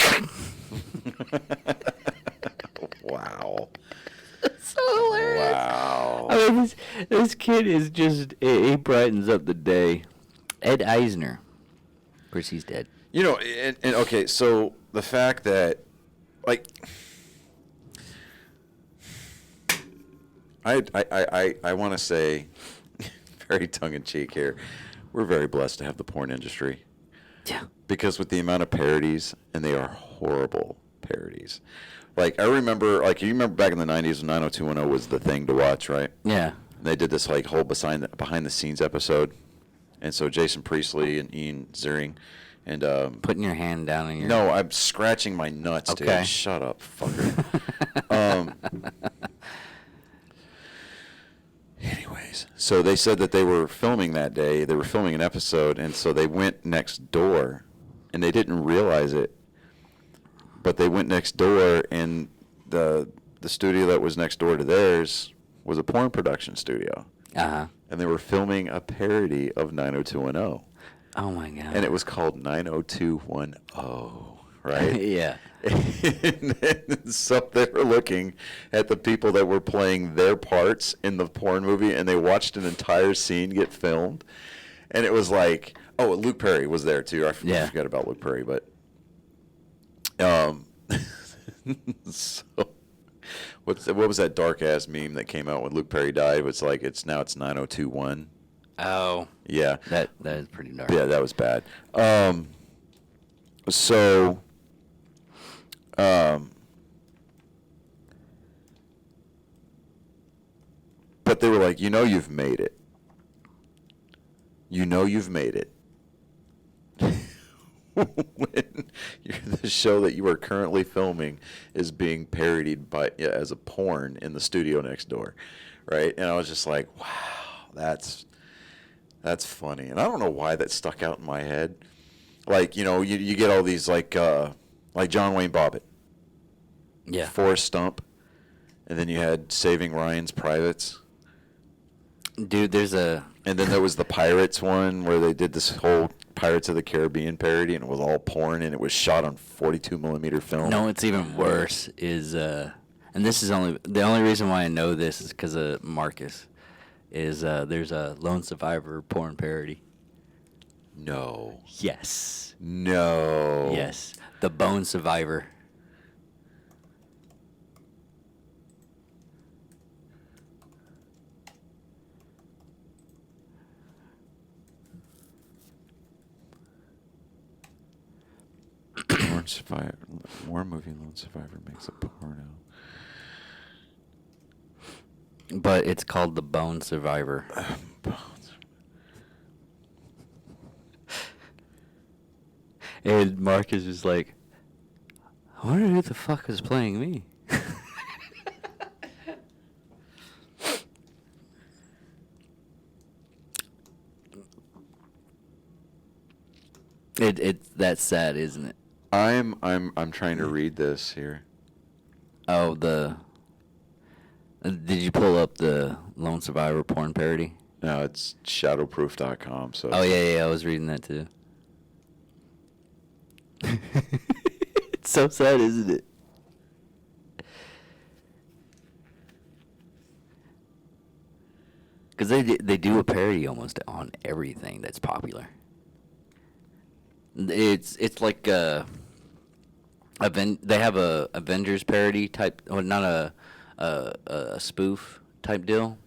Wow. It's so hilarious. Wow. I mean, this kid is just he brightens up the day. Ed Eisner, of course, he's dead. You know, and okay, so the fact that, like, I want to say, very tongue-in-cheek here, we're very blessed to have the porn industry. Yeah. Because with the amount of parodies, and they are horrible parodies. Like, I remember, you remember back in the 90s when 90210 was the thing to watch, right? Yeah. They did this, like, whole behind-the-scenes episode. And so Jason Priestley and Ian Ziering and Putting your hand down in your... No, I'm scratching my nuts, Okay. dude. Shut up, fucker. Anyways, so they said that they were filming that day. They were filming an episode, and so they went next door, and they didn't realize it. But they went next door, and the studio that was next door to theirs was a porn production studio. Uh-huh. And they were filming a parody of 90210. Oh, my God. And it was called 90210, right? Yeah. And so they were looking at the people that were playing their parts in the porn movie, and they watched an entire scene get filmed. And it was like, oh, Luke Perry was there too. I forgot about Luke Perry, but so what was that dark ass meme that came out when Luke Perry died? It's like it's 90210. Oh. Yeah. That is pretty dark. Yeah, that was bad. But they were like, you've made it. You've made it. When the show that you are currently filming is being parodied as a porn in the studio next door, right? And I was just like, wow, that's funny. And I don't know why that stuck out in my head. Like, you get all these like John Wayne Bobbitt, Yeah. Forrest Gump, and then you had Saving Ryan's Privates. Dude, And then there was the Pirates one where they did this whole Pirates of the Caribbean parody, and it was all porn, and it was shot on 42 millimeter film. No, it's even worse. And this is the only reason why I know this is because of Marcus. There's a Lone Survivor porn parody. No. Yes. No. Yes. The Bone Survivor. More movie Lone Survivor makes a porno. But it's called The Bone Survivor. And Marcus is like, I wonder who the fuck is playing me. That's sad, isn't it? I'm trying to read this here. Oh, did you pull up the Lone Survivor porn parody? No, it's shadowproof.com. So. Oh yeah, I was reading that too. It's so sad, isn't it? Because they do a parody almost on everything that's popular. It's like they have a Avengers parody type, or not a spoof type deal.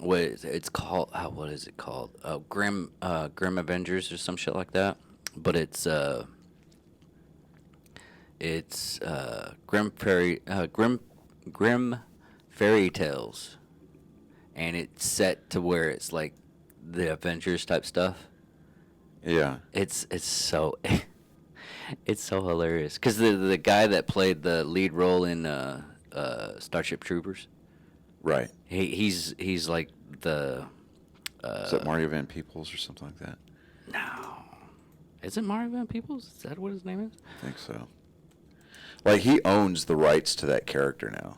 It's called? What is it called? Grim Avengers or some shit like that. But it's Grim Fairy Tales, and it's set to where it's like the Avengers type stuff. Yeah. It's so it's so hilarious because the guy that played the lead role in Starship Troopers, Right. he's like the Is that Mario Van Peebles or something like that? no, is it Mario Van Peebles? Is that what his name is? I think so. Like, he owns the rights to that character now.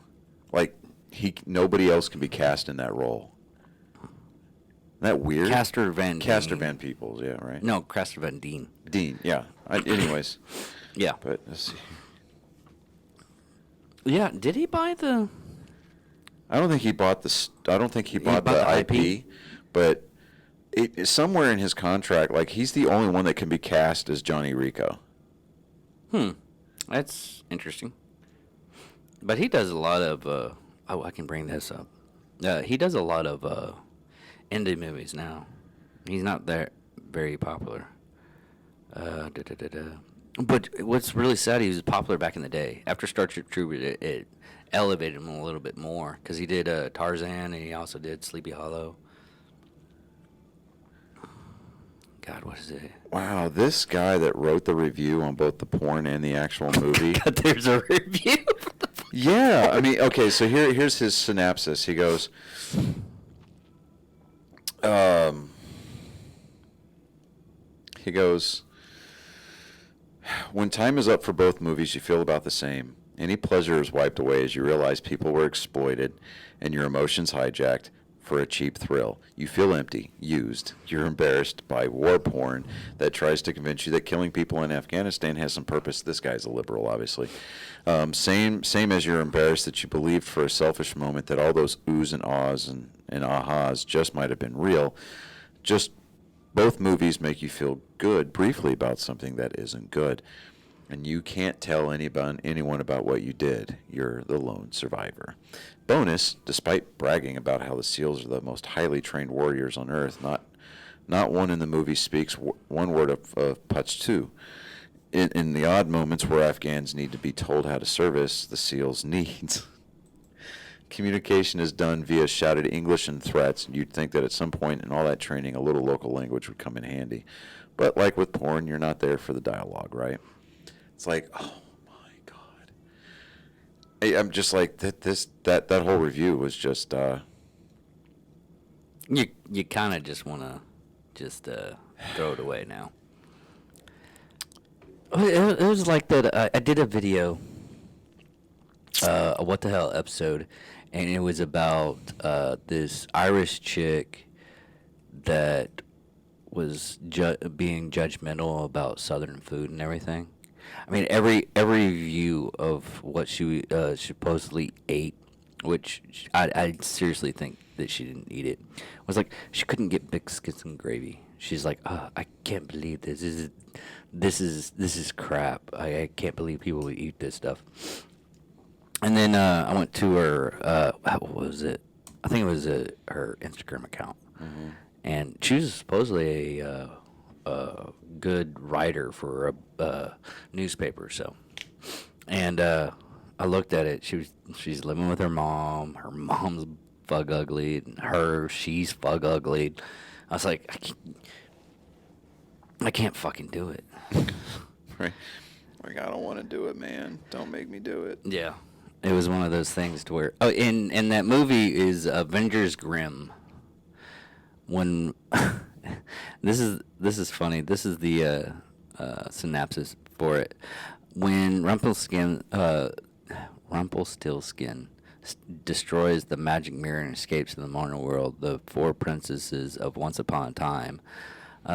Like, nobody else can be cast in that role. Isn't that weird? Castor Van Peebles, yeah, right? No, Castor Van Dien. Dean, yeah. Anyways. Yeah. But let's see. Yeah, did he buy the... I don't think he bought the IP, but somewhere in his contract, like, he's the only one that can be cast as Johnny Rico. That's interesting. But he does a lot of... I can bring this up. He does a lot of indie movies now. He's not that very popular. But what's really sad, he was popular back in the day. After Starship Troopers, it elevated him a little bit more because he did Tarzan and he also did Sleepy Hollow. God, what is it? Wow, this guy that wrote the review on both the porn and the actual movie. God, there's a review. Yeah, I mean, okay, so here's his synopsis. He goes, when time is up for both movies, you feel about the same. Any pleasure is wiped away as you realize people were exploited and your emotions hijacked for a cheap thrill. You feel empty, used. You're embarrassed by war porn that tries to convince you that killing people in Afghanistan has some purpose. This guy's a liberal, obviously. Same as you're embarrassed that you believed for a selfish moment that all those oohs and ahs and ahas just might have been real. Just both movies make you feel good briefly about something that isn't good. And you can't tell anyone about what you did. You're the lone survivor. Bonus, despite bragging about how the SEALs are the most highly trained warriors on Earth, not one in the movie speaks one word of Pashto. In the odd moments where Afghans need to be told how to service the SEALs' needs, communication is done via shouted English and threats, and you'd think that at some point in all that training, a little local language would come in handy. But like with porn, you're not there for the dialogue, right? It's like, oh my God. I'm just like that whole review was just You kind of just want to throw it away now. It was like that. I did a video, a what the hell episode, and it was about this Irish chick that was being judgmental about Southern food and everything. I mean, every review of what she supposedly ate, which I seriously think that she didn't eat it, was like she couldn't get biscuits and gravy. She's like, oh, I can't believe this. This is crap. I can't believe people would eat this stuff. And then I went to her. What was it? I think it was her Instagram account, and she was supposedly a good writer for a newspaper. So, and I looked at it. She's living with her mom. Her mom's fug ugly, and she's fug ugly. I was like, I can't fucking do it. Right. Like, I don't want to do it, man. Don't make me do it. Yeah, it was one of those things to where. Oh, in that movie is Avengers Grimm. When this is funny. This is the synopsis for it. When Rumpelstiltskin destroys the magic mirror and escapes to the modern world, the four princesses of Once Upon a Time,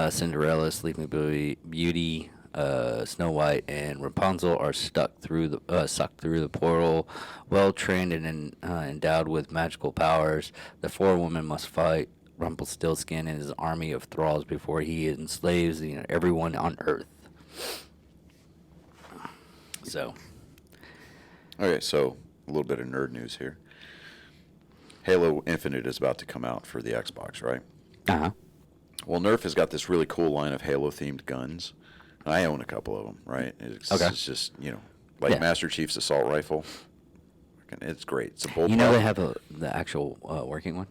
Cinderella, Sleeping Beauty, Snow White, and Rapunzel are sucked through the portal. Well trained and endowed with magical powers, the four women must fight Rumpelstiltskin and his army of thralls before he enslaves everyone on Earth. So. Okay, so a little bit of nerd news here. Halo Infinite is about to come out for the Xbox, right? Uh-huh. Well, Nerf has got this really cool line of Halo-themed guns. I own a couple of them, right? It's just, like Yeah. Master Chief's assault rifle. It's great. It's a bullpup. They have the actual working one?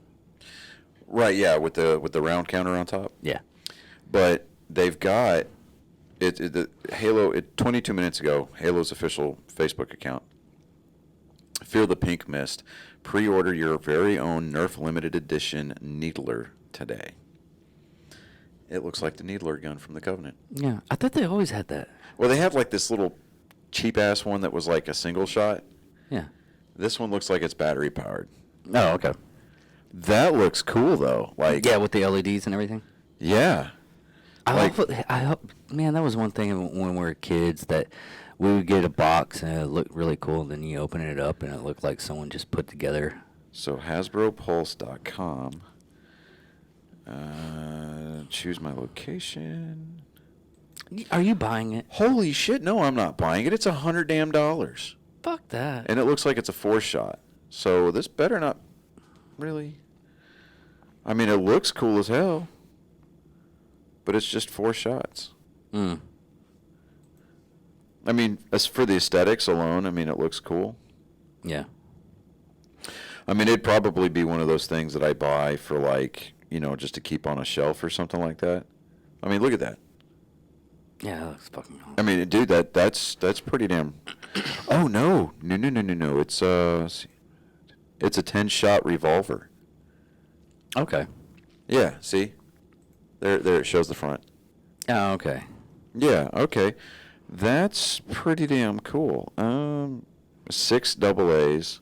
Right, yeah, with the round counter on top. Yeah. But they've got the Halo. 22 minutes ago, Halo's official Facebook account. Fear the Pink Mist. Pre-order your very own Nerf limited edition Needler today. It looks like the Needler gun from the Covenant. Yeah, I thought they always had that. Well, they have like this little cheap ass one that was like a single shot. Yeah. This one looks like it's battery powered. Oh, okay. That looks cool though. Like, yeah, with the LEDs and everything. Yeah. I hope, man, that was one thing when we were kids that we would get a box and it looked really cool. Then you open it up and it looked like someone just put together. So HasbroPulse.com. Choose my location. Are you buying it? Holy shit! No, I'm not buying it. It's $100 damn. Fuck that. And it looks like it's a 4-shot. So this better not really. I mean, it looks cool as hell. But it's just 4 shots. Hmm. I mean, as for the aesthetics alone, I mean, it looks cool. Yeah. I mean, it'd probably be one of those things that I buy for, like, just to keep on a shelf or something like that. I mean, look at that. Yeah, that looks fucking awesome. I mean, dude, that's pretty damn. Oh no. It's a 10-shot revolver. Okay. Yeah. See, there it shows the front. Oh, okay. Yeah. Okay. That's pretty damn cool. 6 AA's.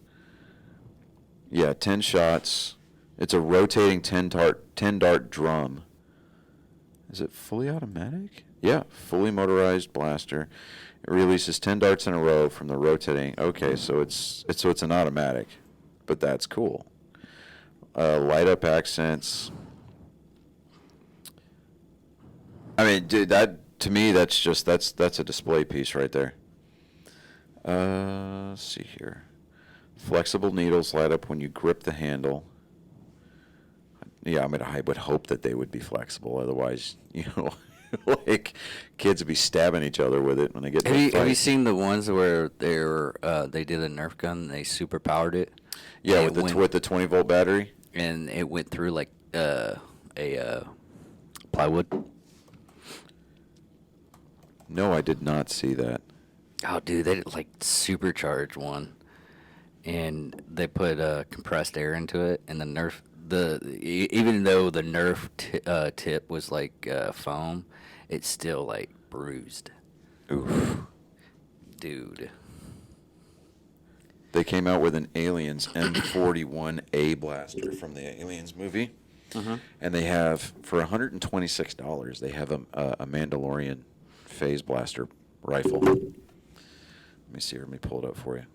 Yeah, 10 shots. It's a rotating 10-dart drum. Is it fully automatic? Yeah, fully motorized blaster. It releases 10 darts in a row from the rotating. Okay, so it's an automatic, but that's cool. Light up accents. I mean, dude, to me that's a display piece right there. Let's see here. Flexible needles light up when you grip the handle. Yeah, I mean, I would hope that they would be flexible. Otherwise, like kids would be stabbing each other with it when they get to a fight. Have you seen the ones where they did a Nerf gun and they super powered it? Yeah, with the 20-volt battery. And it went through like a plywood. No, I did not see that. Oh, dude, they did like supercharged one, and they put compressed air into it, and even though the Nerf tip was like foam, it's still like bruised. Oof. Dude. They came out with an Aliens M41A blaster from the Aliens movie. And they have, for $126, they have a Mandalorian phase blaster rifle. Let me see here. Let me pull it up for you.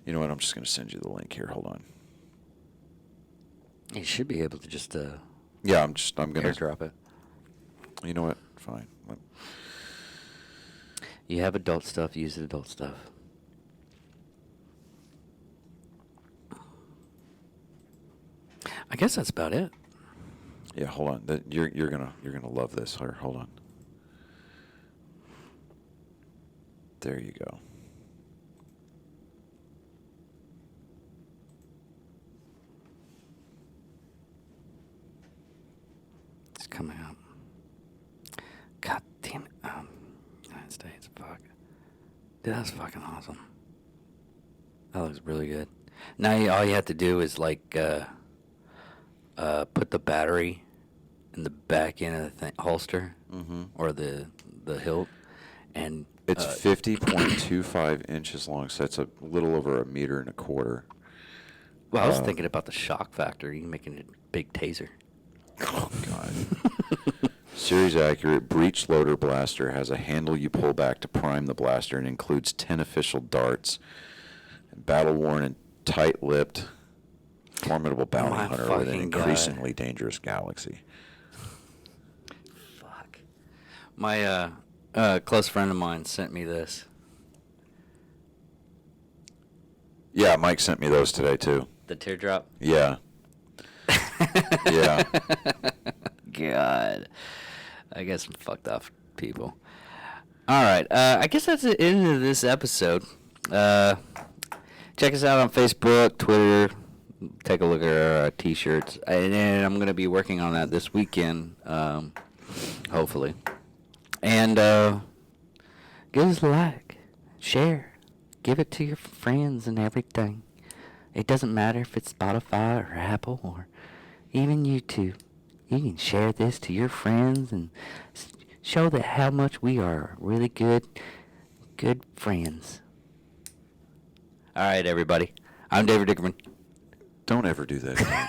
You know what? I'm just going to send you the link here. Hold on. You should be able to just Yeah, I'm going to airdrop it. You know what? Fine. You have adult stuff, use adult stuff. I guess that's about it. Yeah, hold on. You're gonna love this. Here, hold on. There you go. It's coming up. God damn it. United States, fuck. Dude, that's fucking awesome. That looks really good. Now all you have to do is like put the battery in the back end of the holster or the hilt, and It's 50.25 inches long, so that's a little over 1.25 meters. Well, I was thinking about the shock factor. You making a big taser. Oh, God. Series accurate breech loader blaster has a handle you pull back to prime the blaster and includes 10 official darts. Battle worn and tight lipped, formidable bounty My hunter with an fucking increasingly dangerous galaxy. Fuck. My close friend of mine sent me this. Yeah, Mike sent me those today, too. The teardrop. Yeah. Yeah. God. I guess some fucked off people. All right. I guess that's the end of this episode. Check us out on Facebook, Twitter. Take a look at our T-shirts. And I'm going to be working on that this weekend, hopefully. And give us a like. Share. Give it to your friends and everything. It doesn't matter if it's Spotify or Apple or even YouTube. You can share this to your friends and show that how much we are really good friends. All right, everybody. I'm David Dickerman. Don't ever do that again.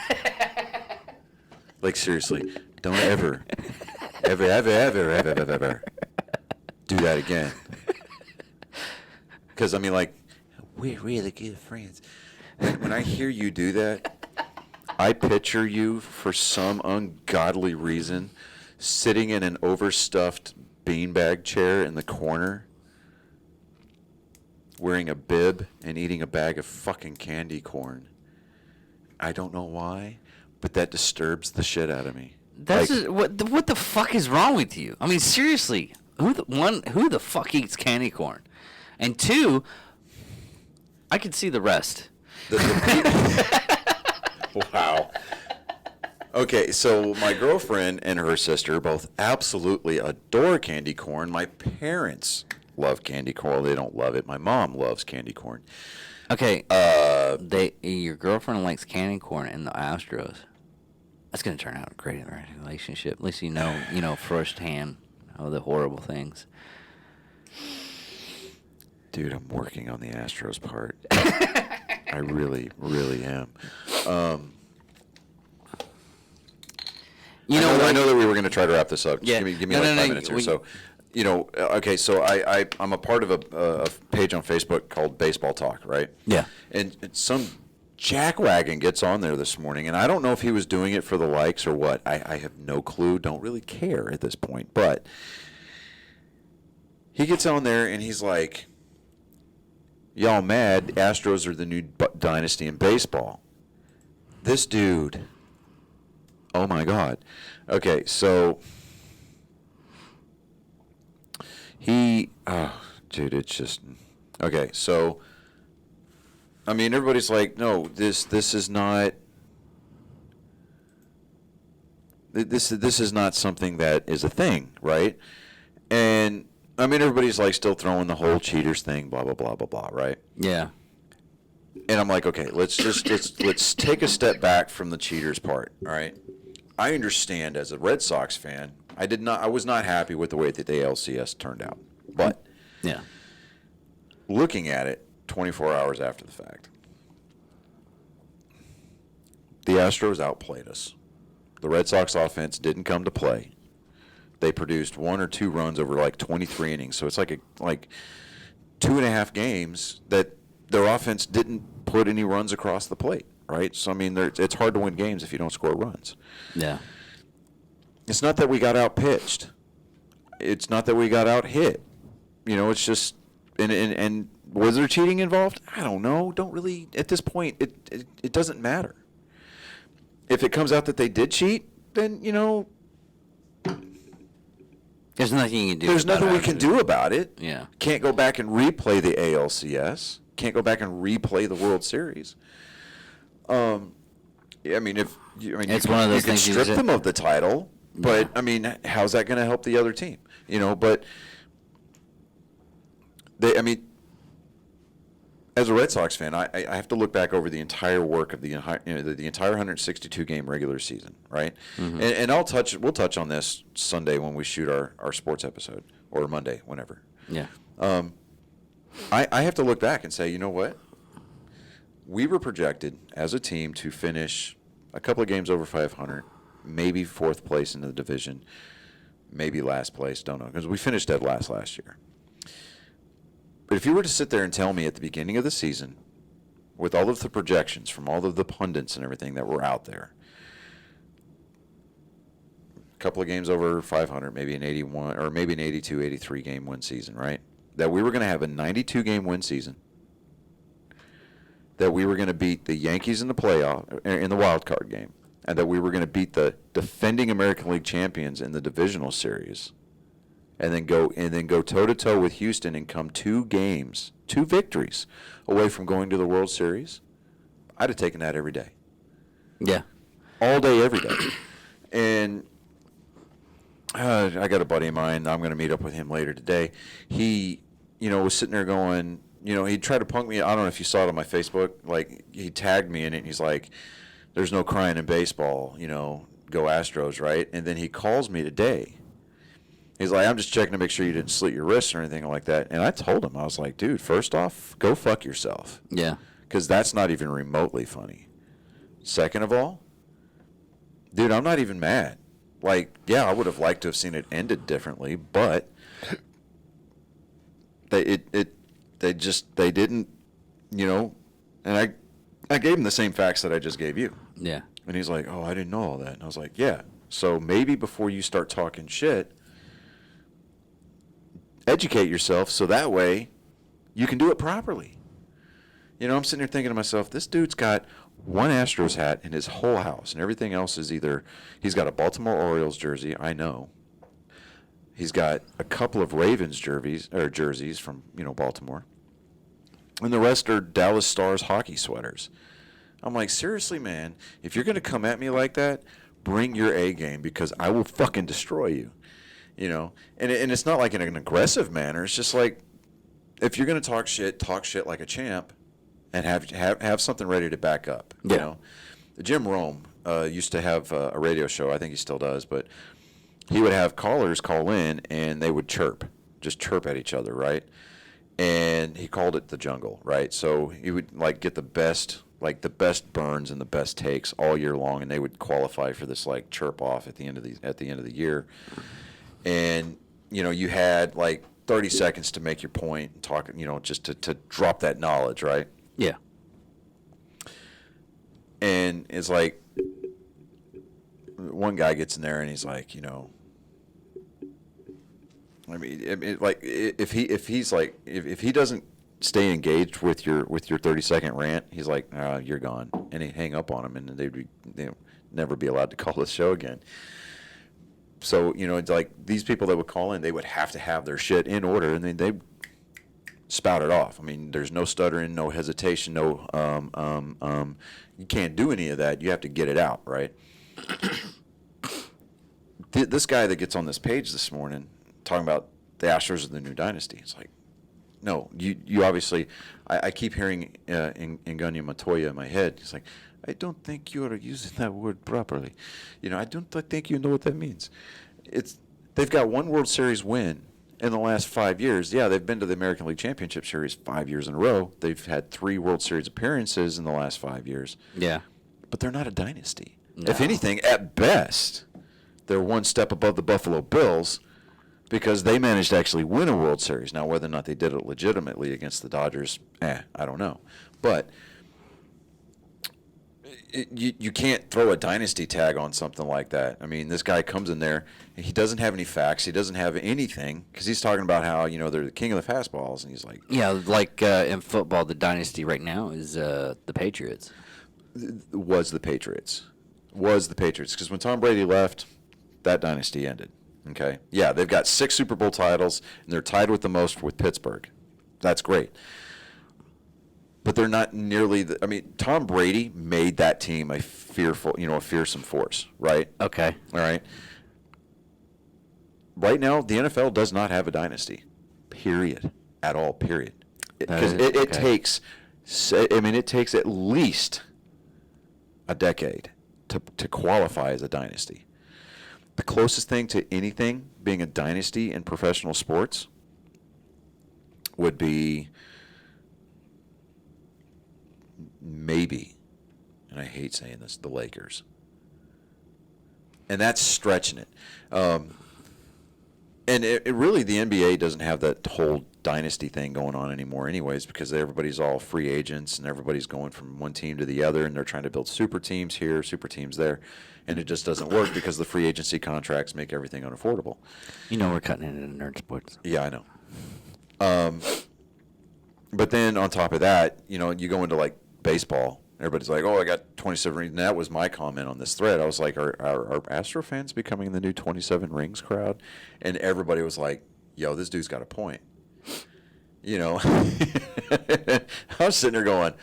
Like, seriously, don't ever do that again. Because, I mean, like, we're really good friends. When I hear you do that, I picture you, for some ungodly reason, sitting in an overstuffed beanbag chair in the corner, wearing a bib and eating a bag of fucking candy corn. I don't know why, but that disturbs the shit out of me. That's what the fuck is wrong with you? I mean, seriously, who the fuck eats candy corn? And two, I can see the rest. Wow. Okay, so my girlfriend and her sister both absolutely adore candy corn. My parents love candy corn. They don't love it. My mom loves candy corn. Okay, your girlfriend likes candy corn and the Astros. That's gonna turn out a great relationship. At least you know firsthand the horrible things. Dude, I'm working on the Astros part. I really, really am. I know that we were going to try to wrap this up. Just Yeah. give me 5 minutes here. So, okay, so I'm a part of a page on Facebook called Baseball Talk, right? Yeah. And some jackwagon gets on there this morning, and I don't know if he was doing it for the likes or what. I have no clue. Don't really care at this point. But he gets on there, and he's like, y'all mad, Astros are the new dynasty in baseball. This dude, oh my God. Okay, so dude, it's just, okay, so, I mean, everybody's like, no, this is not, this is not something that is a thing, right? And I mean, everybody's like still throwing the whole cheaters thing, blah blah blah blah blah, right? Yeah. And I'm like, okay, let's take a step back from the cheaters part, all right? I understand as a Red Sox fan I was not happy with the way that the ALCS turned out. But Yeah. looking at it 24 hours after the fact, the Astros outplayed us. The Red Sox offense didn't come to play. They produced 1 or 2 runs over like 23 innings. So it's like 2.5 games that their offense didn't put any runs across the plate, right? So, I mean, it's hard to win games if you don't score runs. Yeah. It's not that we got out-pitched. It's not that we got out-hit. You know, it's just and was there cheating involved? I don't know. Don't really, at this point, it doesn't matter. If it comes out that they did cheat, then, you know, There's nothing you can do. there's nothing we can do about it. Yeah. Can't go back and replay the ALCS. Can't go back and replay the World Series. Yeah, I mean, It's one of those you can things you strip just- them of the title, but I mean, how's that going to help the other team? You know, but as a Red Sox fan, I have to look back over the entire work of the entire 162 game regular season, right? Mm-hmm. And we'll touch on this Sunday when we shoot our sports episode, or Monday, whenever. Yeah. I have to look back and say, you know what? We were projected as a team to finish a couple of games over 500, maybe 4th place in the division, maybe last place, don't know, because we finished dead last year. But if you were to sit there and tell me at the beginning of the season, with all of the projections from all of the pundits and everything that were out there, a couple of games over 500, maybe an 81 or maybe an 82, 83 game win season, right? That we were going to have a 92 game win season, that we were going to beat the Yankees in the playoff, in the wild card game, and that we were going to beat the defending American League champions in the divisional series, and then go toe to toe with Houston and come 2 victories away from going to the World Series, I'd have taken that every day. Yeah. All day, every day. And I got a buddy of mine. I'm going to meet up with him later today. He, was sitting there going, he tried to punk me. I don't know if you saw it on my Facebook. Like, he tagged me in it, and he's like, there's no crying in baseball, go Astros, right? And then he calls me today. He's like, I'm just checking to make sure you didn't slit your wrists or anything like that. And I told him, I was like, dude, first off, go fuck yourself. Yeah. Because that's not even remotely funny. Second of all, dude, I'm not even mad. Like, yeah, I would have liked to have seen it ended differently, but they didn't, and I gave him the same facts that I just gave you. Yeah. And he's like, oh, I didn't know all that. And I was like, yeah. So maybe before you start talking shit, educate yourself so that way you can do it properly. I'm sitting here thinking to myself, this dude's got one Astros hat in his whole house, and everything else is either he's got a Baltimore Orioles jersey, I know. He's got a couple of Ravens jerseys from, Baltimore. And the rest are Dallas Stars hockey sweaters. I'm like, seriously, man, if you're going to come at me like that, bring your A game, because I will fucking destroy you. And it's not like in an aggressive manner. It's just like, if you're going to talk shit like a champ, and have something ready to back up. Yeah. Jim Rome used to have a radio show. I think he still does, but he would have callers call in, and they would just chirp at each other, right? And he called it the jungle, right? So he would get the best burns and the best takes all year long, and they would qualify for this chirp off at the end of the year. And you had 30 seconds to make your point and talk, just to drop that knowledge, right? Yeah. And it's like, one guy gets in there and he's like, if he doesn't stay engaged with your 30-second rant, he's like, you're gone, and he'd hang up on him, and they'd never be allowed to call the show again. So it's like these people that would call in, they would have to have their shit in order, and then they spout it off. I mean, there's no stuttering, no hesitation, no you can't do any of that. You have to get it out, right? This guy that gets on this page this morning talking about the Astros are the new dynasty. It's like, no, you obviously, I keep hearing Ngunya Montoya in my head. He's like, I don't think you are using that word properly. I don't think you know what that means. they've got one World Series win in the last 5 years. Yeah, they've been to the American League Championship Series 5 years in a row. They've had 3 World Series appearances in the last 5 years. Yeah. But they're not a dynasty. No. If anything, at best, they're one step above the Buffalo Bills because they managed to actually win a World Series. Now, whether or not they did it legitimately against the Dodgers, I don't know. But you can't throw a dynasty tag on something like that. I mean, this guy comes in there, and he doesn't have any facts. He doesn't have anything because he's talking about how, they're the king of the fastballs, and he's like... Yeah, like in football, the dynasty right now is the Patriots. Was the Patriots. Because when Tom Brady left, that dynasty ended. Okay? Yeah, they've got 6 Super Bowl titles, and they're tied with the most with Pittsburgh. That's great. But they're not nearly Tom Brady made that team a fearsome force, right? Okay. All right. Right now, the NFL does not have a dynasty, period, at all, period. Because it takes at least a decade to qualify as a dynasty. The closest thing to anything being a dynasty in professional sports would be maybe, and I hate saying this, the Lakers. And that's stretching it. And it really, the NBA doesn't have that whole dynasty thing going on anymore anyways, because everybody's all free agents and everybody's going from one team to the other, and they're trying to build super teams here, super teams there, and it just doesn't work because the free agency contracts make everything unaffordable. We're cutting into nerd sports. Yeah, I know. But then on top of that, you go into like baseball. Everybody's like, "Oh, I got 27 rings." And that was my comment on this thread. I was like, "Are Astro fans becoming the new 27 rings crowd?" And everybody was like, "Yo, this dude's got a point." I was sitting there going,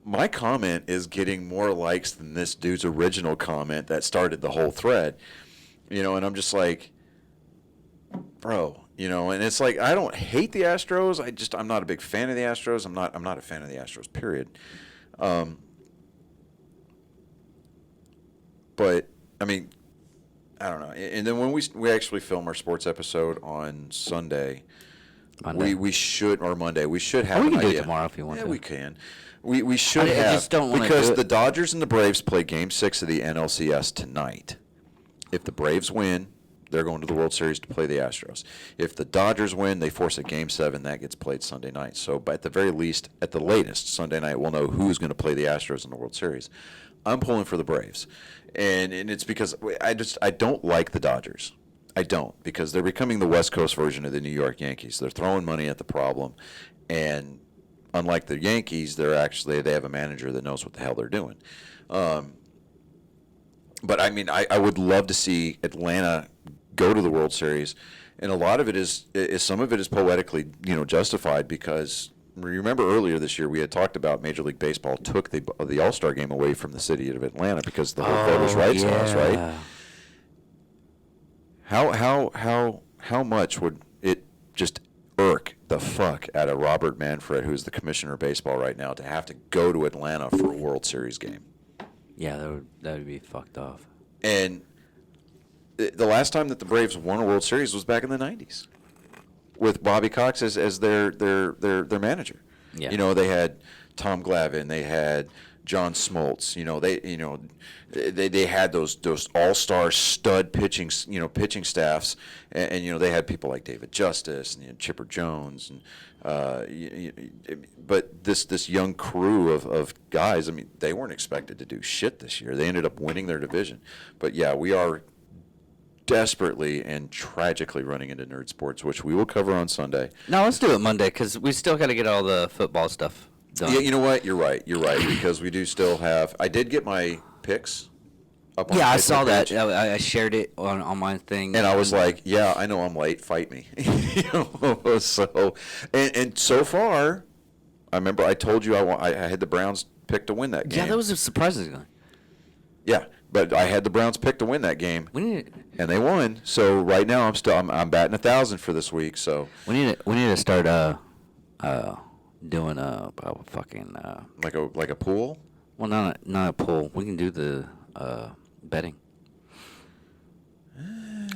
my comment is getting more likes than this dude's original comment that started the whole thread. And I'm just like, bro, and it's like, I don't hate the Astros. I'm not a big fan of the Astros. I'm not a fan of the Astros, period. But I mean, I don't know. And then when we actually film our sports episode on Sunday, Monday. we should, or Monday, we should have we an can do idea. it tomorrow if you want to. Yeah, we can. We should I have, just don't wanna because do it. the Dodgers and the Braves play Game 6 of the NLCS tonight. If the Braves win, they're going to the World Series to play the Astros. If the Dodgers win, they force a Game 7. That gets played Sunday night. So at the very least, at the latest, Sunday night, we'll know who's going to play the Astros in the World Series. I'm pulling for the Braves. And it's because I don't like the Dodgers. I don't, because they're becoming the West Coast version of the New York Yankees. They're throwing money at the problem, and unlike the Yankees, they have a manager that knows what the hell they're doing. But I mean, I would love to see Atlanta go to the World Series, and a lot of it is some of it is poetically justified, because remember earlier this year we had talked about Major League Baseball took the All-Star game away from the city of Atlanta because of the whole voters' rights laws, right? How much would it just irk the fuck out of Robert Manfred, who's the commissioner of baseball right now, to have to go to Atlanta for a World Series game? Yeah, that would be fucked off. And the last time that the Braves won a World Series was back in the 90s with Bobby Cox as their manager. Yeah. They had Tom Glavine, they had John Smoltz. They had those all-star stud pitching staffs, and they had people like David Justice and Chipper Jones, and but this young crew of guys. I mean, they weren't expected to do shit this year. They ended up winning their division, but yeah, we are desperately and tragically running into nerd sports, which we will cover on Sunday. No, let's do it Monday, because we still got to get all the football stuff done. Yeah, you know what? You're right, because we do still have. I did get my picks up on the I Facebook saw that. page. I shared it on my thing. And I was like, yeah, I know I'm late. Fight me. So, and so far, I remember I told you I had the Browns picked to win that game. Yeah, that was a surprising. Yeah, but I had the Browns picked to win that game, And they won. So right now I'm batting 1,000 for this week. So we need to start doing a fucking like a pool. well, not a poll. We can do the betting.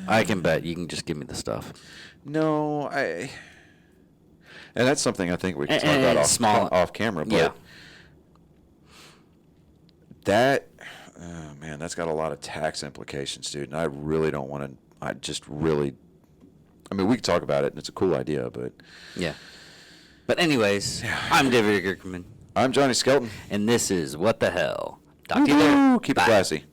I can bet you can just give me the stuff. No, and that's something I think we can talk And about small- off camera. But Yeah. that, oh man, that's got a lot of tax implications, dude. And I really don't want to. I just really. I mean, we can talk about it, and it's a cool idea, but. Yeah. But anyways, I'm David Gierkerman, I'm Johnny Skelton. and this is What the Hell. Talk to you later. Keep it Bye. classy.